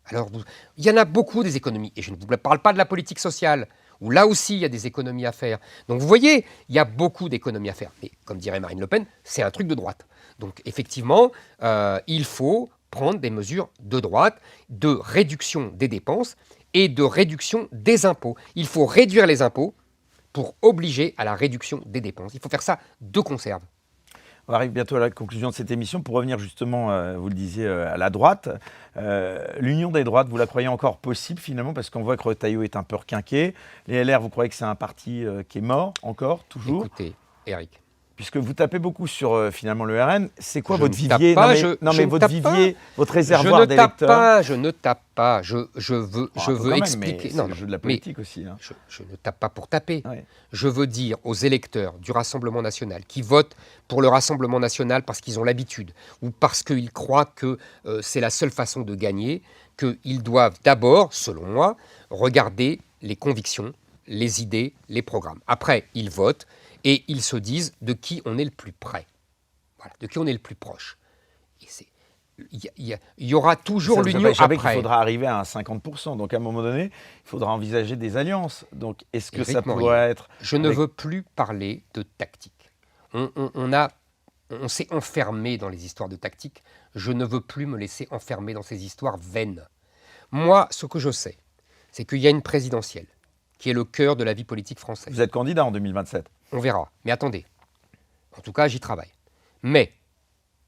Alors, il y en a beaucoup des économies. Et je ne vous parle pas de la politique sociale, où là aussi, il y a des économies à faire. Donc, vous voyez, il y a beaucoup d'économies à faire. Mais comme dirait Marine Le Pen, c'est un truc de droite. Donc, effectivement, il faut prendre des mesures de droite, de réduction des dépenses et de réduction des impôts. Il faut réduire les impôts pour obliger à la réduction des dépenses. Il faut faire ça de conserve. On arrive bientôt à la conclusion de cette émission. Pour revenir justement, vous le disiez, à la droite, l'union des droites, vous la croyez encore possible finalement? Parce qu'on voit que Retailleau est un peu requinqué. Les LR, vous croyez que c'est un parti qui est mort encore, toujours? Écoutez, Eric. Puisque vous tapez beaucoup sur finalement le RN, c'est quoi Je votre ne tape vivier? pas, Votre vivier, votre réservoir d'électeurs. Je ne tape pas. Je veux expliquer. C'est le jeu de la politique aussi. Hein. Je ne tape pas pour taper. Ouais. Je veux dire aux électeurs du Rassemblement national qui votent pour le Rassemblement national parce qu'ils ont l'habitude ou parce qu'ils croient que c'est la seule façon de gagner, qu'ils doivent d'abord, selon moi, regarder les convictions, les idées, les programmes. Après, ils votent. Et ils se disent de qui on est le plus près, voilà, de qui on est le plus proche. Il y aura toujours l'union après. Il faudra arriver à un 50%, donc à un moment donné, il faudra envisager des alliances. Donc est-ce que ça pourrait être... Je ne veux plus parler de tactique. On s'est enfermé dans les histoires de tactique. Je ne veux plus me laisser enfermer dans ces histoires vaines. Moi, ce que je sais, c'est qu'il y a une présidentielle qui est le cœur de la vie politique française. Vous êtes candidat en 2027. On verra. Mais attendez. En tout cas, j'y travaille. Mais,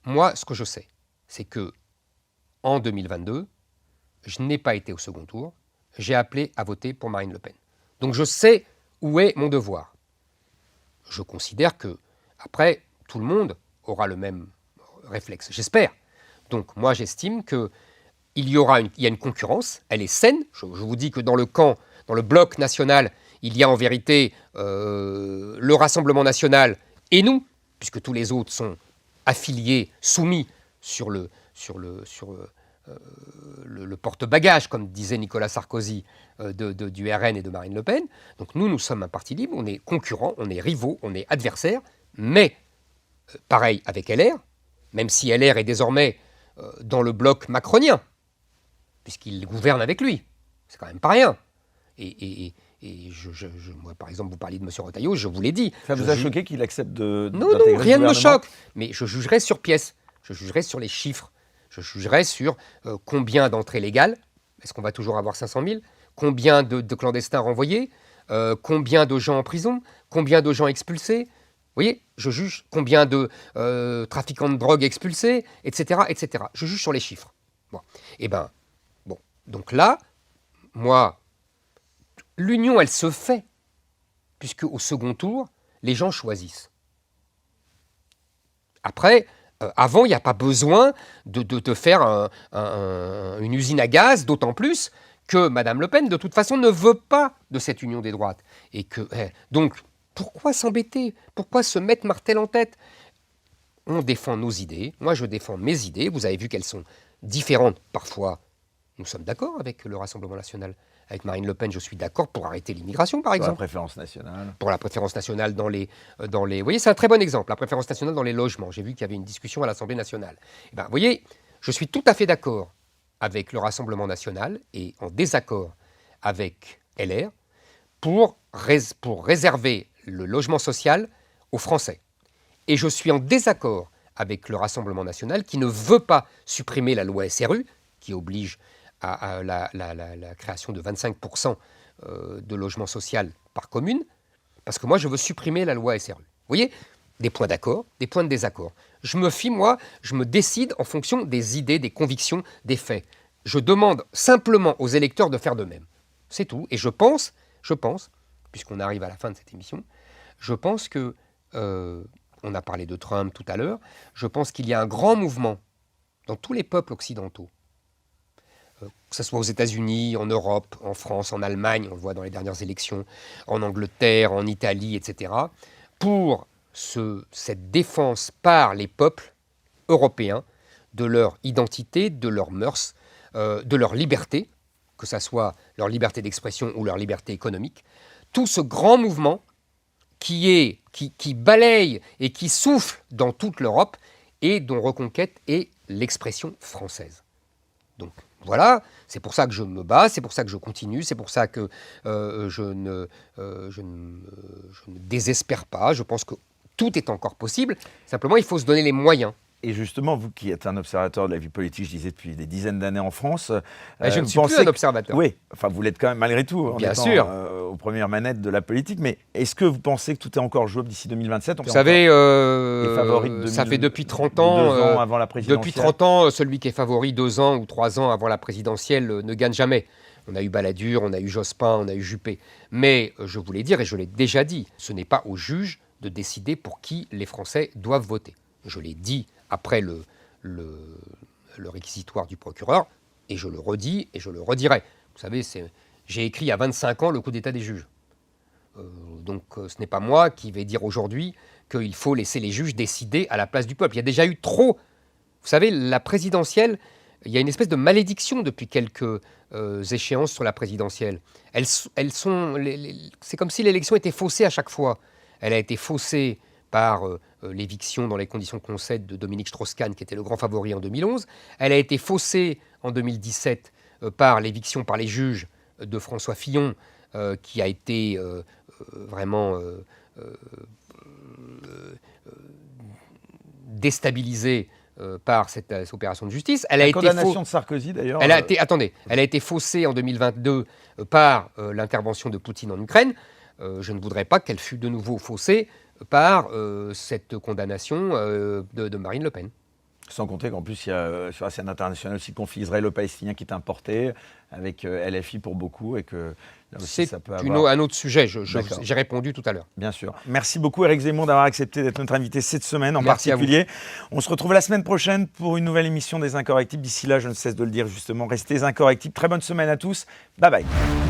moi, ce que je sais, c'est que en 2022, je n'ai pas été au second tour. J'ai appelé à voter pour Marine Le Pen. Donc, je sais où est mon devoir. je considère que, après, tout le monde aura le même réflexe, j'espère. Donc moi j'estime qu'il y a une concurrence, elle est saine. Je vous dis que dans le bloc national, il y a en vérité le Rassemblement national et nous, puisque tous les autres sont affiliés, soumis sur le porte-bagages, comme disait Nicolas Sarkozy, du RN et de Marine Le Pen. Donc nous sommes un parti libre, on est concurrents, on est rivaux, on est adversaires, mais pareil avec LR, même si LR est désormais dans le bloc macronien, puisqu'il gouverne avec lui. C'est quand même pas rien. Et moi, par exemple, vous parliez de M. Retailleau, je vous l'ai dit. Ça vous a choqué qu'il accepte de Non, rien ne me choque. Mais je jugerai sur pièce. Je jugerai sur les chiffres. Je jugerai sur combien d'entrées légales. Est-ce qu'on va toujours avoir 500 000 ? Combien de clandestins renvoyés ? Combien de gens en prison ? Combien de gens expulsés ? Vous voyez, je juge combien de trafiquants de drogue expulsés, etc., etc. Je juge sur les chiffres. Bon. Eh ben, bon. Donc là, moi, l'union, elle se fait, puisque au second tour, les gens choisissent. Après, avant, il n'y a pas besoin de faire une usine à gaz, d'autant plus que Mme Le Pen, de toute façon, ne veut pas de cette union des droites. Et que, donc, pourquoi s'embêter ? Pourquoi se mettre martel en tête ? On défend nos idées, moi je défends mes idées, vous avez vu qu'elles sont différentes parfois. Nous sommes d'accord avec le Rassemblement national. Avec Marine Le Pen, je suis d'accord pour arrêter l'immigration, par exemple. Pour la préférence nationale. Pour la préférence nationale dans les... Vous voyez, c'est un très bon exemple, la préférence nationale dans les logements. J'ai vu qu'il y avait une discussion à l'Assemblée nationale. Eh ben, vous voyez, je suis tout à fait d'accord avec le Rassemblement national et en désaccord avec LR pour réserver le logement social aux Français. Et je suis en désaccord avec le Rassemblement national qui ne veut pas supprimer la loi SRU, qui oblige à la création de 25% de logements sociaux par commune, parce que moi, je veux supprimer la loi SRU. Vous voyez, des points d'accord, des points de désaccord. Je me décide en fonction des idées, des convictions, des faits. Je demande simplement aux électeurs de faire de même. C'est tout. Et je pense, puisqu'on arrive à la fin de cette émission, je pense que, on a parlé de Trump tout à l'heure, je pense qu'il y a un grand mouvement dans tous les peuples occidentaux, que ce soit aux États-Unis, en Europe, en France, en Allemagne, on le voit dans les dernières élections, en Angleterre, en Italie, etc., pour cette défense par les peuples européens de leur identité, de leurs mœurs, de leur liberté, que ce soit leur liberté d'expression ou leur liberté économique. Tout ce grand mouvement qui balaye et qui souffle dans toute l'Europe et dont reconquête est l'expression française. Donc voilà, c'est pour ça que je me bats, c'est pour ça que je continue, c'est pour ça que je ne désespère pas. Je pense que tout est encore possible. Simplement, il faut se donner les moyens. Et justement, vous qui êtes un observateur de la vie politique, je disais depuis des dizaines d'années en France... je ne suis plus un observateur. Oui, enfin vous l'êtes quand même malgré tout, en Bien étant sûr. Aux premières manettes de la politique. Mais est-ce que vous pensez que tout est encore jouable d'ici 2027 ? Vous savez, ça fait depuis 30 ans... 2 ans avant la présidentielle. Depuis 30 ans, celui qui est favori 2 ans ou 3 ans avant la présidentielle ne gagne jamais. On a eu Balladur, on a eu Jospin, on a eu Juppé. Mais je vous l'ai dit et je l'ai déjà dit, ce n'est pas aux juges de décider pour qui les Français doivent voter. Je l'ai dit après le réquisitoire du procureur, et je le redis et je le redirai. Vous savez, j'ai écrit il y a 25 ans le coup d'état des juges. Donc ce n'est pas moi qui vais dire aujourd'hui qu'il faut laisser les juges décider à la place du peuple. Il y a déjà eu trop... Vous savez, la présidentielle, il y a une espèce de malédiction depuis quelques échéances sur la présidentielle. C'est comme si l'élection était faussée à chaque fois. Elle a été faussée par l'éviction dans les conditions qu'on sait de Dominique Strauss-Kahn, qui était le grand favori en 2011. Elle a été faussée en 2017 par l'éviction par les juges de François Fillon, qui a été vraiment déstabilisé par cette opération de justice. Elle a été condamnation de Sarkozy, d'ailleurs. Elle a été faussée en 2022 par l'intervention de Poutine en Ukraine. Je ne voudrais pas qu'elle fût de nouveau faussée par cette condamnation de Marine Le Pen. Sans compter qu'en plus, il y a sur la scène internationale aussi le conflit israélo-palestinien qui est importé, avec LFI pour beaucoup, et que là aussi, C'est ça peut avoir... un autre sujet, D'accord. j'ai répondu tout à l'heure. Bien sûr. Merci beaucoup Éric Zemmour d'avoir accepté d'être notre invité cette semaine en Merci à vous. particulier. On se retrouve la semaine prochaine pour une nouvelle émission des Incorrectibles. D'ici là, je ne cesse de le dire justement, restez incorrectibles. Très bonne semaine à tous. Bye bye.